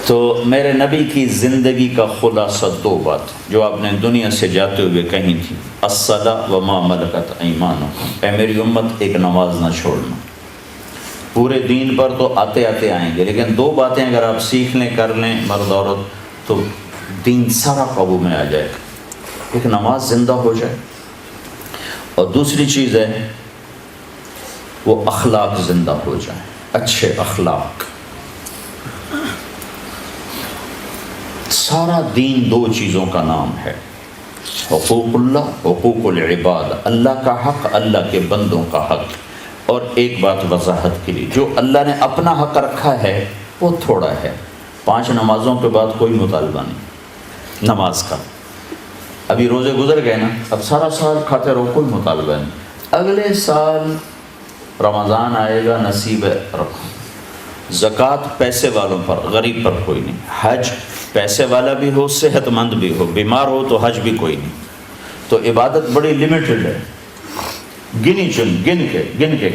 Speaker 3: تو میرے نبی کی زندگی کا خلاصہ 2 بات جو آپ نے دنیا سے جاتے ہوئے کہیں تھی، الصلاۃ وما ملکت ایمانکم، اے میری امت ایک نماز نہ چھوڑنا۔ پورے دین پر تو آتے آتے آئیں گے، لیکن 2 باتیں اگر آپ سیکھ لیں کر لیں مرد عورت تو دین سارا قابو میں آ جائے گا۔ ایک نماز زندہ ہو جائے، اور دوسری چیز ہے وہ اخلاق زندہ ہو جائیں، اچھے اخلاق۔ سارا دین دو چیزوں کا نام ہے، حقوق اللہ، حقوق العباد، اللہ کا حق، اللہ کے بندوں کا حق۔ اور ایک بات وضاحت کے لیے، جو اللہ نے اپنا حق رکھا ہے وہ تھوڑا ہے۔ 5 نمازوں کے بعد کوئی مطالبہ نہیں نماز کا، ابھی روزے گزر گئے نا، اب سارا سال کھاتے رہو، کوئی مطالبہ نہیں، اگلے سال رمضان آئے گا، نصیب رکھو۔ زکوٰۃ پیسے والوں پر، غریب پر کوئی نہیں۔ حج پیسے والا بھی ہو، صحت مند بھی ہو، بیمار ہو تو حج بھی کوئی نہیں۔ تو عبادت بڑی لمیٹڈ ہے، گن کے،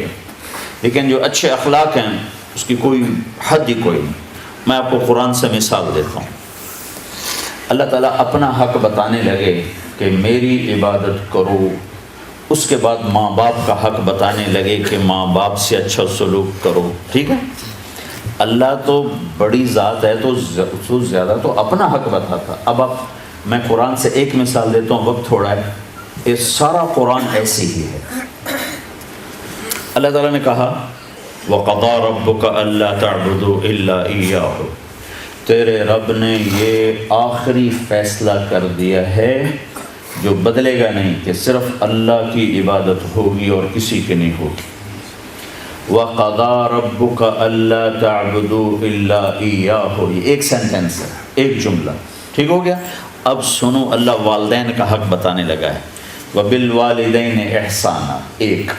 Speaker 3: لیکن جو اچھے اخلاق ہیں اس کی کوئی حد ہی کوئی نہیں۔ میں آپ کو قرآن سے مثال دیتا ہوں۔ اللہ تعالیٰ اپنا حق بتانے لگے کہ میری عبادت کرو، اس کے بعد ماں باپ کا حق بتانے لگے کہ ماں باپ سے اچھا سلوک کرو، ٹھیک ہے؟ اللہ تو بڑی ذات ہے تو زیادہ تو اپنا حق بتاتا۔ اب میں قرآن سے ایک مثال دیتا ہوں، وقت تھوڑا ہے، یہ سارا قرآن ایسی ہی ہے۔ اللہ تعالیٰ نے کہا وَقَضَىٰ رَبُّكَ أَلَّا تَعْبُدُوا إِلَّا إِيَّاهُ، تیرے رب نے یہ آخری فیصلہ کر دیا ہے جو بدلے گا نہیں، کہ صرف اللہ کی عبادت ہوگی اور کسی کی نہیں ہوگی۔ وَقَضَىٰ رَبُّكَ أَلَّا تَعْبُدُوا إِلَّا إِيَّاهُ، یہ ایک سینٹنس ہے، ایک جملہ، ٹھیک ہو گیا؟ اب سنو، اللہ والدین کا حق بتانے لگا ہے۔ وَبِالْوَالِدَيْنِ إِحْسَانًا، ایک،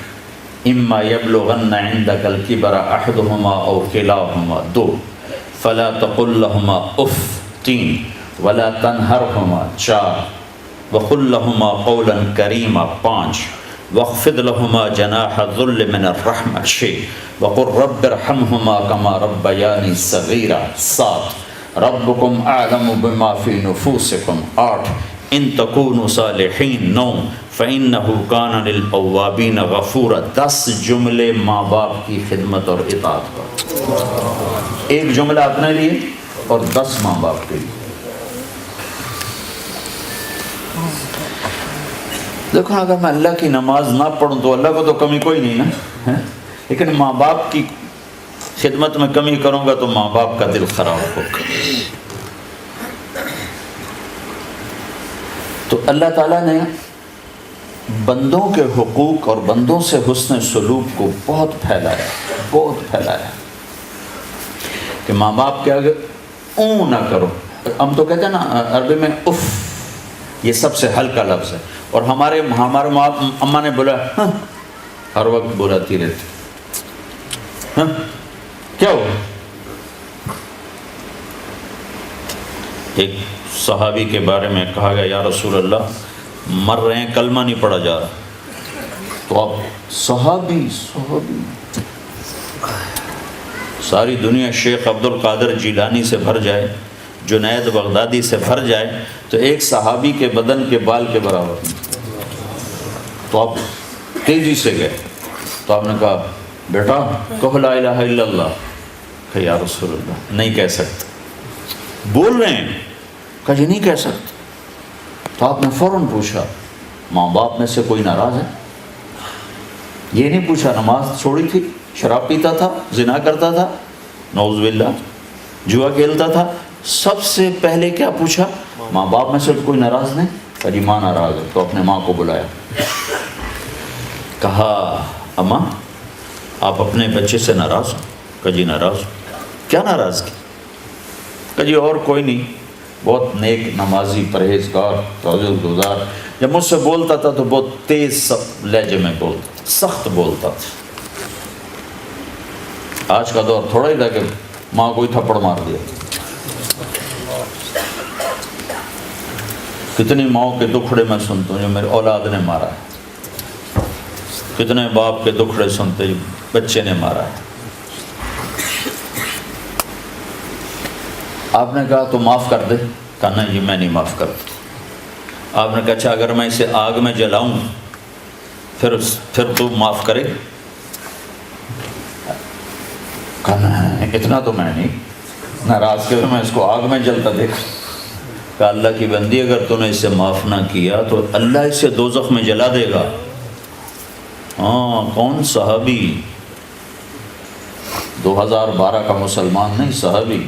Speaker 3: اما یبلغن عندک الکبر احدہما او کلاہما، 2، فلا تقل لهما اف، 3، ولا تنہرہما، 4، وقل لهما قولا کریما، 5، واخفض لهما جناح الذل من الرحمة، 6، وقل رب ارحمهما كما ربياني صغيرا، 7، ربكم اعلم بما في نفوسكم، 8، ان تکونوا صالحین، 9، فإنه كان للأوابین غفورا۔ 10 جملے ماں باپ کی خدمت اور اطاعت پر، ایک جملہ اپنے لیے اور 10 ماں باپ کے لیے۔ دیکھو، اگر میں اللہ کی نماز نہ پڑھوں تو اللہ کو تو کمی کوئی نہیں نا، لیکن ماں باپ کی خدمت میں کمی کروں گا تو ماں باپ کا دل خراب ہوگا۔ تو اللہ تعالیٰ نے بندوں کے حقوق اور بندوں سے حسن سلوک کو بہت پھیلایا کہ ماں باپ کے آگے اون نہ کرو۔ ہم تو کہتے ہیں نا عربی میں اف، یہ سب سے ہلکا لفظ ہے، اور ہمارے ماں اماں نے بولا ہاں، ہر وقت بولاتی رہتی، ہاں کیا ہو؟ ایک صحابی کے بارے میں کہا گیا یا رسول اللہ مر رہے ہیں، کلمہ نہیں پڑھا جا رہا، تو اب صحابی ساری دنیا شیخ عبد القادر جیلانی سے بھر جائے، جنید بغدادی سے بھر جائے تو ایک صحابی کے بدن کے بال کے برابر نہیں۔ تو آپ تیزی سے گئے تو آپ نے کہا بیٹا کہو لا الہ الا اللہ، کہ یا رسول اللہ نہیں کہہ سکتے، بول رہے ہیں، کہا جی نہیں کہہ سکتے۔ تو آپ نے فوراً پوچھا ماں باپ میں سے کوئی ناراض ہے؟ یہ نہیں پوچھا نماز چھوڑی تھی، شراب پیتا تھا، زنا کرتا تھا، نعوذ باللہ، جوا کھیلتا تھا، سب سے پہلے کیا پوچھا؟ ماں باپ میں سے کوئی ناراض نہیں؟ کہا جی ماں ناراض ہے۔ تو اپنے ماں کو بلایا، کہا اماں آپ اپنے بچے سے ناراض ہو؟ کہا جی ناراض ہو۔ کیا ناراض کی؟ کہا جی اور کوئی نہیں، بہت نیک نمازی پرہیزگار تعجب گزار، جب مجھ سے بولتا تھا تو بہت تیز لہجے میں بولتا تھا، سخت بولتا تھا۔ آج کا دور تھوڑا ہی تھا کہ ماں کو ہی تھپڑ مار دیا۔ کتنی ماؤں کے دکھڑے میں سنتا ہوں جو میرے اولاد نے مارا ہے، کتنے باپ کے دکھڑے سنتے جو بچے نے مارا ہے۔ آپ نے کہا تو معاف کر دے، کہا نہیں جی میں نہیں معاف کرتا۔ آپ نے کہا اچھا اگر میں اسے آگ میں جلاؤں پھر تو معاف کرے؟ کہا نہیں اتنا تو میں نہیں ناراض کہ میں اس کو آگ میں جلتا دیکھ۔ کہا اللہ کی بندی اگر تو نے اسے معاف نہ کیا تو اللہ اسے دوزخ میں جلا دے گا۔ ہاں کون؟ صحابی، 2012 کا مسلمان نہیں، صحابی۔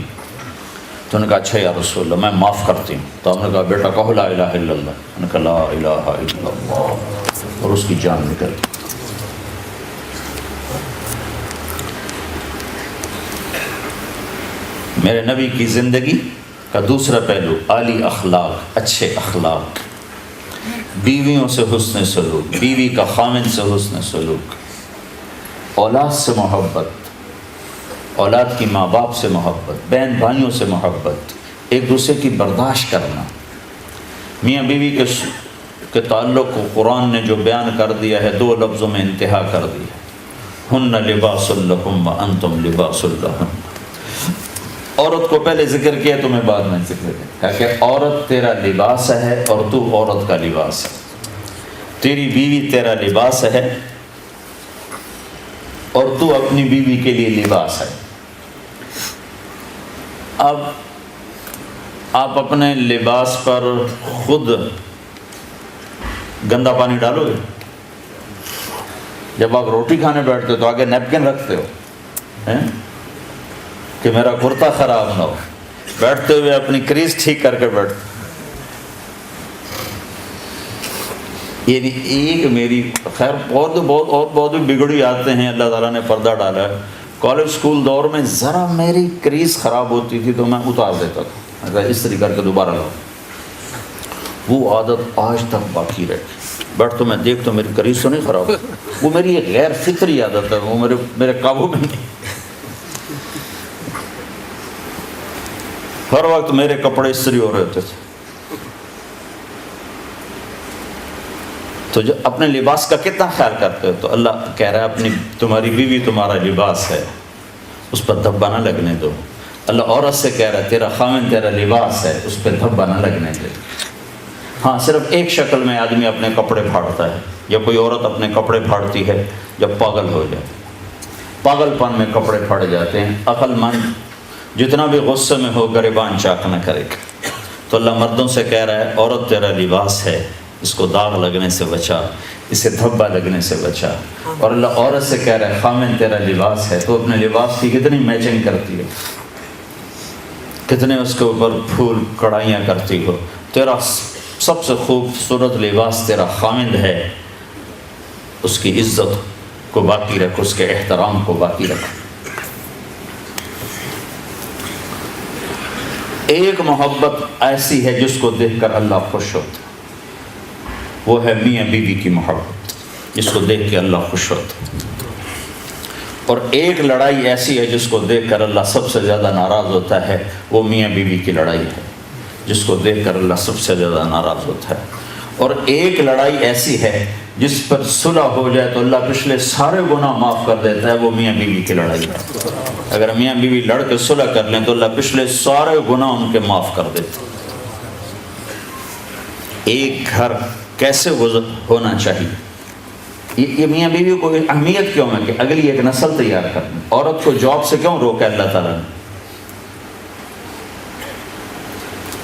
Speaker 3: تو نے کہا اچھا یا رسول اللہ میں معاف کرتی ہوں. تو ہم نے کہا بیٹا کہو لا الہ الا اللہ. انہوں نے کہا لا الہ الا اللہ اور اس کی جان نکل گئی. میرے نبی کی زندگی کا دوسرا پہلو عالی اخلاق، اچھے اخلاق، بیویوں سے حسن سلوک، بیوی کا خامن سے حسن سلوک، اولاد سے محبت، اولاد کی ماں باپ سے محبت، بہن بھائیوں سے محبت، ایک دوسرے کی برداشت کرنا. میاں بیوی کے تعلق کو قرآن نے جو بیان کر دیا ہے 2 لفظوں میں انتہا کر دی ہے. ہن لباس لکم وانتم لباس لہن. عورت کو پہلے ذکر کیا تمہیں بعد میں ذکر کیا کہ عورت تیرا لباس ہے اور تو عورت کا لباس ہے. تیری بیوی تیرا لباس ہے اور تو اپنی بیوی کے لیے لباس ہے. اب آپ اپنے لباس پر خود گندا پانی ڈالو گے؟ جب آپ روٹی کھانے بیٹھتے ہو تو آگے نیپکن رکھتے ہو کہ میرا کرتا خراب نہ ہو. بیٹھتے ہوئے اپنی کریز ٹھیک کر کے بیٹھتے. یعنی ایک میری خیر بہت بھی بگڑی آتے ہیں، اللہ تعالیٰ نے پردہ ڈالا ہے. کالج اسکول دور میں ذرا میری کریز خراب ہوتی تھی تو میں اتار دیتا تھا، اس طریقے کر کے دوبارہ لاؤ. وہ عادت آج تک باقی رہی. بیٹھ تو میں دیکھ تو میری کریز تو نہیں خراب، وہ میری ایک غیر فطری عادت ہے، وہ میرے قابو میں نہیں. ہر وقت میرے کپڑے استری ہو رہے تھے. تو جو اپنے لباس کا کتنا خیال کرتے ہو؟ تو اللہ کہہ رہا ہے اپنی تمہاری بیوی تمہارا لباس ہے، اس پر دھبا نہ لگنے دو. اللہ عورت سے کہہ رہا ہے تیرا خامن تیرا لباس ہے، اس پہ دھبا نہ لگنے دے. ہاں صرف ایک شکل میں آدمی اپنے کپڑے پھاڑتا ہے، یا کوئی عورت اپنے کپڑے پھاڑتی ہے جب پاگل ہو جائے. پاگل پن میں کپڑے پھاڑے جاتے ہیں. عقل مند جتنا بھی غصے میں ہو گریبان چاک نہ کرے. تو اللہ مردوں سے کہہ رہا ہے عورت تیرا لباس ہے، اس کو داغ لگنے سے بچا، اسے دھبا لگنے سے بچا. اور اللہ عورت سے کہہ رہا ہے خامن تیرا لباس ہے، تو اپنے لباس کی کتنی میچنگ کرتی ہے، کتنے اس کے اوپر پھول کڑھائیاں کرتی ہو. تیرا سب سے خوبصورت لباس تیرا خامن ہے، اس کی عزت کو باقی رکھ، اس کے احترام کو باقی رکھ. ایک محبت ایسی ہے جس کو دیکھ کر اللہ خوش ہوتا، وہ ہے میاں بیوی کی محبت، جس کو دیکھ کے اللہ خوش ہوتا. اور ایک لڑائی ایسی ہے جس کو دیکھ کر اللہ سب سے زیادہ ناراض ہوتا ہے، وہ میاں بیوی کی لڑائی ہے، جس کو دیکھ کر اللہ سب سے زیادہ ناراض ہوتا ہے. اور ایک لڑائی ایسی ہے جس پر صلح ہو جائے تو اللہ پچھلے سارے گناہ معاف کر دیتا ہے، وہ میاں بیوی کی لڑائی ہے. اگر میاں بیوی لڑ کے صلح کر لیں تو اللہ پچھلے سارے گناہ ان کے معاف کر دیتا ہے. ایک گھر کیسے ہونا چاہیے، یہ میاں بیوی کو اہمیت کیوں ہے کہ اگلی ایک نسل تیار کرنا. عورت کو جاب سے کیوں روکا اللہ تعالیٰ نے؟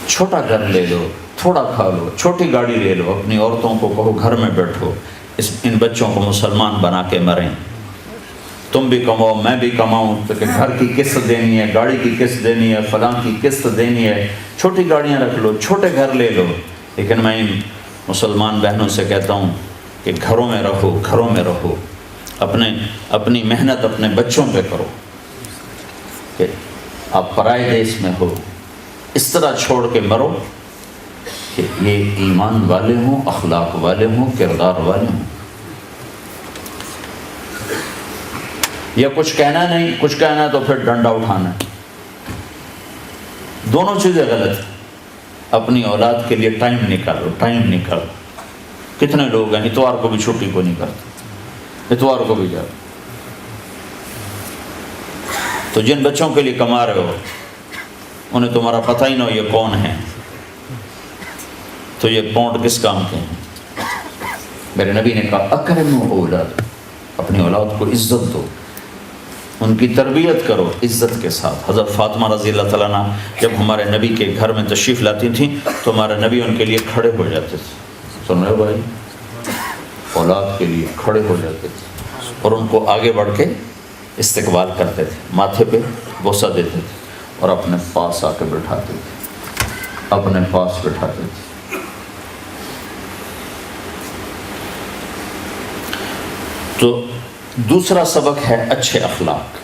Speaker 3: چھوٹا گھر لے لو، تھوڑا کھا لو، چھوٹی گاڑی لے لو، اپنی عورتوں کو کہو گھر میں بیٹھو، ان بچوں کو مسلمان بنا کے مریں. تم بھی کماؤ میں بھی کماؤں، کہ گھر کی قسط دینی ہے، گاڑی کی قسط دینی ہے، فلاں کی قسط دینی ہے. چھوٹی گاڑیاں رکھ لو، چھوٹے گھر لے لو. لیکن میں ان مسلمان بہنوں سے کہتا ہوں کہ گھروں میں رہو، گھروں میں رہو، اپنی محنت اپنے بچوں پہ کرو. کہ آپ پرائے دیش میں ہو، اس طرح چھوڑ کے مرو کہ یہ ایمان والے ہوں، اخلاق والے ہوں، کردار والے ہوں. یا کچھ کہنا نہیں، کچھ کہنا تو پھر ڈنڈا اٹھانا ہے. دونوں چیزیں غلط ہیں. اپنی اولاد کے لیے ٹائم نکالو، ٹائم نکالو. کتنے لوگ ہیں اتوار کو بھی چھٹی کو نہیں کرتے، اتوار کو بھی جاتے. تو جن بچوں کے لیے کما رہے ہو انہیں تمہارا پتہ ہی نہ ہو یہ کون ہے، تو یہ پونڈ کس کام کے ہیں؟ میرے نبی نے کہا اکرموا اولاد، اپنی اولاد کو عزت دو، ان کی تربیت کرو عزت کے ساتھ. حضرت فاطمہ رضی اللہ تعالیٰ عنہ جب ہمارے نبی کے گھر میں تشریف لاتی تھیں تو ہمارے نبی ان کے لیے کھڑے ہو جاتے تھے. سن رہے ہو بھائی؟ اولاد کے لیے کھڑے ہو جاتے تھے اور ان کو آگے بڑھ کے استقبال کرتے تھے، ماتھے پہ بوسہ دیتے تھے. اور اپنے پاس آ کے بٹھاتے تھے، اپنے پاس بٹھاتے تھے۔ تو دوسرا سبق ہے اچھے اخلاق۔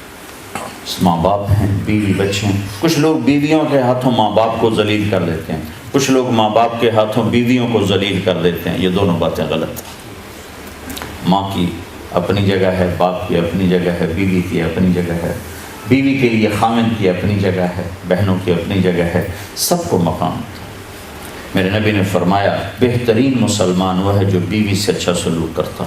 Speaker 3: ماں باپ ہیں، بیوی بچے ہیں، کچھ لوگ بیویوں کے ہاتھوں ماں باپ کو ذلیل کر دیتے ہیں، کچھ لوگ ماں باپ کے ہاتھوں بیویوں کو ذلیل کر دیتے ہیں۔ یہ دونوں باتیں غلط ہیں۔ ماں کی اپنی جگہ ہے، باپ کی اپنی جگہ ہے، بیوی کی اپنی جگہ ہے، بیوی کے لیے خامند کی اپنی جگہ ہے، بہنوں کی اپنی جگہ ہے، سب کو مقام ہے۔ میرے نبی نے فرمایا بہترین مسلمان وہ ہے جو بیوی سے اچھا سلوک کرتا۔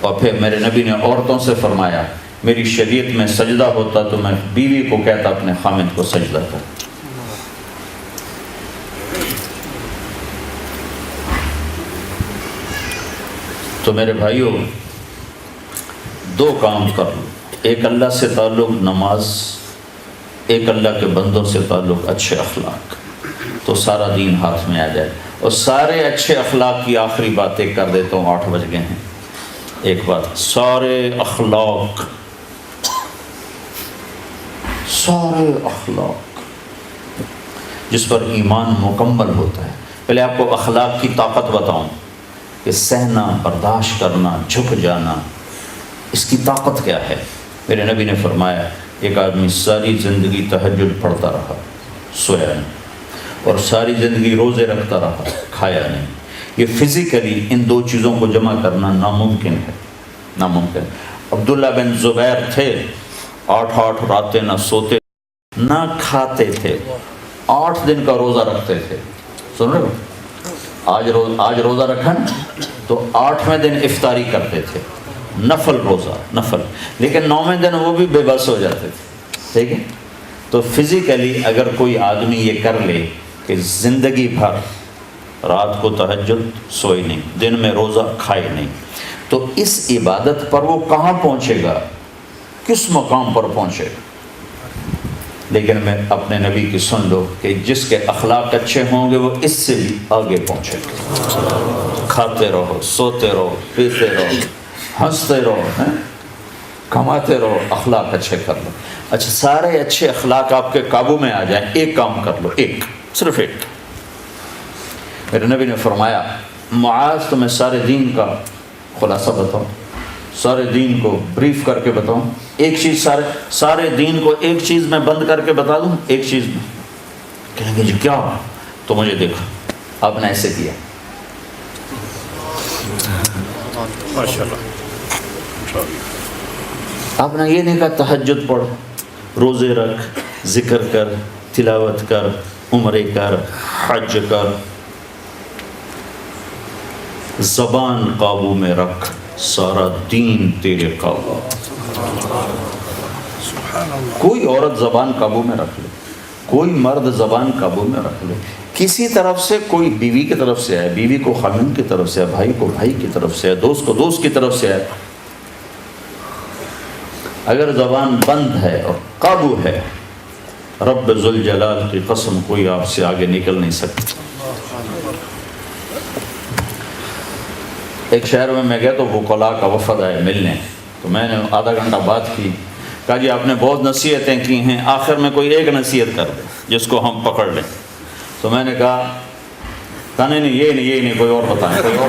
Speaker 3: اور پھر میرے نبی نے عورتوں سے فرمایا میری شریعت میں سجدہ ہوتا تو میں بیوی کو کہتا اپنے خامند کو سجدہ کر۔ تو میرے بھائیوں، دو کام کر لو، ایک اللہ سے تعلق نماز، ایک اللہ کے بندوں سے تعلق اچھے اخلاق، تو سارا دین ہاتھ میں آ جائے۔ اور سارے اچھے اخلاق کی آخری باتیں کر دیتا ہوں، 8 بج گئے ہیں۔ ایک بات، سارے اخلاق جس پر ایمان مکمل ہوتا ہے۔ پہلے آپ کو اخلاق کی طاقت بتاؤں کہ سہنا، برداشت کرنا، جھک جانا، اس کی طاقت کیا ہے۔ میرے نبی نے فرمایا ایک آدمی ساری زندگی تہجد پڑھتا رہا، سویا نہیں، اور ساری زندگی روزے رکھتا رہا، کھایا نہیں۔ یہ فزیکلی ان دو چیزوں کو جمع کرنا ناممکن ہے، ناممکن۔ عبداللہ بن زبیر تھے، 8 راتیں نہ سوتے نہ کھاتے تھے، 8 دن کا روزہ رکھتے تھے۔ سن رہے ہو؟ آج روزہ رکھا تو 8ویں دن افطاری کرتے تھے، نفل روزہ، نفل، لیکن 9ویں دن وہ بھی بے بس ہو جاتے تھے۔ ٹھیک ہے؟ تو فزیکلی اگر کوئی آدمی یہ کر لے کہ زندگی بھر رات کو تہجد، سوئی نہیں، دن میں روزہ، کھائے نہیں، تو اس عبادت پر وہ کہاں پہنچے گا، کس مقام پر پہنچے گا۔ لیکن میں اپنے نبی کی سن لو کہ جس کے اخلاق اچھے ہوں گے وہ اس سے بھی آگے پہنچے گا۔ کھاتے رہو، سوتے رہو، پیتے رہو، ہنستے رہو، کماتے رہو، اخلاق اچھے کر لو۔ اچھا، سارے اچھے اخلاق آپ کے قابو میں آ جائیں، ایک کام کر لو، ایک، صرف ایک۔ میرے نبی نے فرمایا معاذ تمہیں سارے دین کا خلاصہ بتاؤں، سارے دین کو بریف کر کے بتاؤں، ایک چیز، سارے دین کو ایک چیز میں بند کر کے بتا دوں، ایک چیز میں۔ کہیں گے جی کیا؟ تو مجھے دیکھو، آپ نے ایسے کیا، آپ نے یہ نہیں کہا تہجد پڑھ، روزے رکھ، ذکر کر، تلاوت کر، عمرے کر، حج کر، زبان قابو میں رکھ، سارا دین تیرے قابو۔ کوئی عورت زبان قابو میں رکھ لے، کوئی مرد زبان قابو میں رکھ لے، کسی طرف سے، کوئی بیوی کی طرف سے ہے، بیوی کو خامن کی طرف سے ہے، بھائی کو بھائی کی طرف سے ہے، دوست کو دوست کی طرف سے ہے، اگر زبان بند ہے اور قابو ہے، رب ذوالجلال کی قسم کوئی آپ سے آگے نکل نہیں سکتا۔ ایک شہر میں گیا تو وکلاء کا وفد آئے ملنے، تو میں نے آدھا گھنٹہ بات کی، کہا جی آپ نے بہت نصیحتیں کی ہیں، آخر میں کوئی ایک نصیحت کر دے جس کو ہم پکڑ لیں۔ تو میں نے کہا نہیں یہ نہیں، کوئی اور بتائیں، کوئی اور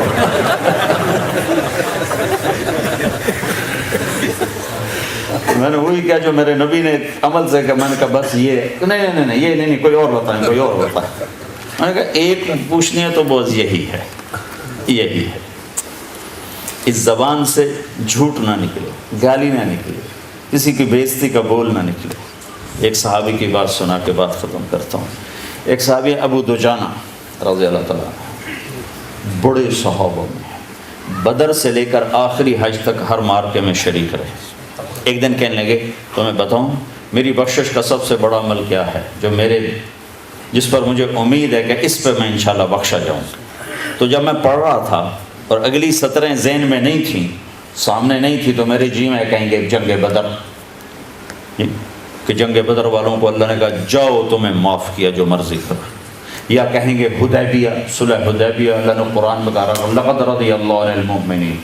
Speaker 3: میں نے وہی کیا جو میرے نبی نے عمل سے کہا، میں نے کہا بس یہ نہیں یہ نہیں، کوئی اور بتائیں، کوئی اور بتائیں۔ میں نے کہا ایک پوچھنی ہے تو بس یہی ہے، یہی ہے، اس زبان سے جھوٹ نہ نکلے، گالی نہ نکلے، کسی کی بے عزتی کا بول نہ نکلے۔ ایک صحابی کی بات سنا کے بعد ختم کرتا ہوں۔ ایک صحابی ابو دجانہ رضی اللہ تعالیٰ عنہ، بڑے صحابہ میں، بدر سے لے کر آخری حج تک ہر مارکے میں شریک رہے۔ ایک دن کہنے لگے تو میں بتاؤں میری بخشش کا سب سے بڑا عمل کیا ہے جو جس پر مجھے امید ہے کہ اس پہ میں انشاءاللہ بخشا جاؤں۔ تو جب میں پڑھ رہا تھا اور اگلی سطریں ذہن میں نہیں تھیں، سامنے نہیں تھی، تو میرے جی میں کہیں گے جنگ بدر، کہ جنگ بدر والوں کو اللہ نے کہا جاؤ تمہیں معاف کیا جو مرضی کرو، یا کہیں گے حدیبیہ، صلح حدیبیہ، اللہ نے قرآن میں کہا لقد رضی اللہ عن المؤمنین،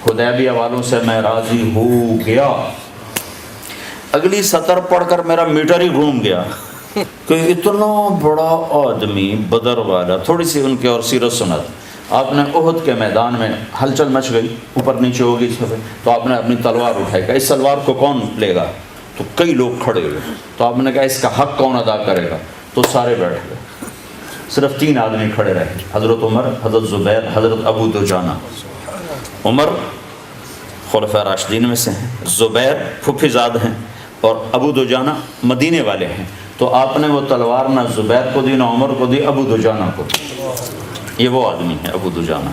Speaker 3: حدیبیہ والوں سے میں راضی ہو گیا۔ اگلی سطر پڑھ کر میرا میٹر ہی گھوم گیا، کہ اتنا بڑا آدمی بدر والا. تھوڑی سی ان کی اور سیرت سنت. آپ نے احد کے میدان میں ہلچل مچ گئی, اوپر نیچے ہوگی سب, تو آپ نے اپنی تلوار اٹھائی. کہ اس تلوار کو کون لے گا؟ تو کئی لوگ کھڑے ہوئے. تو آپ نے کہا اس کا حق کون ادا کرے گا؟ تو سارے بیٹھ گئے. صرف 3 آدمی کھڑے رہے, حضرت عمر, حضرت زبیر, حضرت ابو دجانہ. عمر خلفاء راشدین میں سے ہیں, زبیر پھپھی زاد ہیں, اور ابو دجانہ مدینے والے ہیں. تو آپ نے وہ تلوار نہ زبیر کو دی, نہ عمر کو دی, ابو دجانہ کو دی. یہ وہ آدمی ہے ابو دجانہ.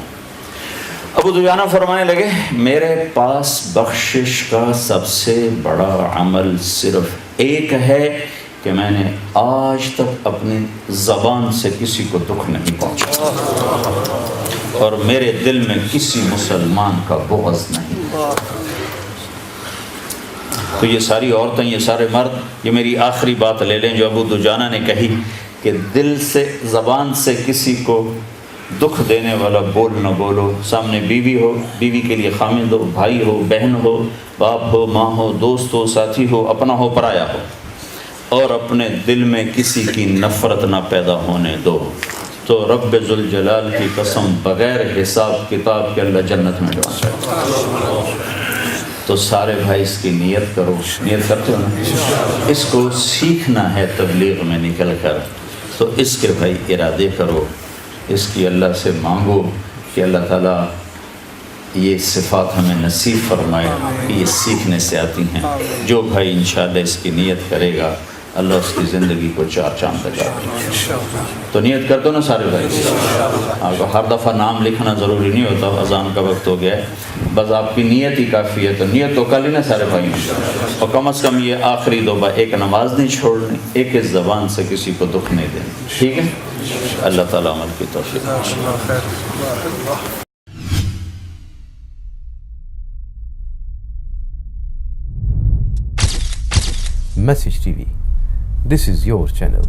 Speaker 3: ابو دجانہ فرمانے لگے میرے پاس بخشش کا سب سے بڑا عمل صرف ایک ہے کہ میں نے آج تک اپنی زبان سے کسی کو دکھ نہیں پہنچا, اور میرے دل میں کسی مسلمان کا بغض نہیں. تو یہ ساری عورتیں, یہ سارے مرد, یہ میری آخری بات لے لیں جو ابو دجانہ نے کہی کہ دل سے, زبان سے کسی کو دکھ دینے والا بول نہ بولو. سامنے بیوی ہو, بیوی کے لیے خامد ہو, بھائی ہو, بہن ہو, باپ ہو, ماں ہو, دوست ہو, ساتھی ہو, اپنا ہو, پرایا ہو, اور اپنے دل میں کسی کی نفرت نہ پیدا ہونے دو. تو رب ذوالجلال کی قسم بغیر حساب کتاب کے اللہ جنت میں ڈالے. تو سارے بھائی اس کی نیت کرو. نیت کرتے ہو نا؟ اس کو سیکھنا ہے تبلیغ میں نکل کر. تو اس کے بھائی ارادے کرو, اس کی اللہ سے مانگو کہ اللہ تعالیٰ یہ صفات ہمیں نصیب فرمائے. یہ سیکھنے سے آتی ہیں. جو بھائی انشاءاللہ اس کی نیت کرے گا اللہ اس کی زندگی کو 4 چاند لگا دے. تو نیت کر دو نا سارے بھائی. آپ کو ہر دفعہ نام لکھنا ضروری نہیں ہوتا, اذان کا وقت ہو گیا ہے, بس آپ کی نیت ہی کافی ہے. تو نیت تو کر لی نا سارے بھائی, اور کم از کم یہ آخری 2 بار ایک نماز نہیں چھوڑنی, ایک اس زبان سے کسی کو دکھ نہیں دینا. ٹھیک ہے؟ اللہ تعالیٰ عمل کی توفیق.
Speaker 4: Message TV. This is your channel.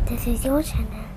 Speaker 5: This is your channel.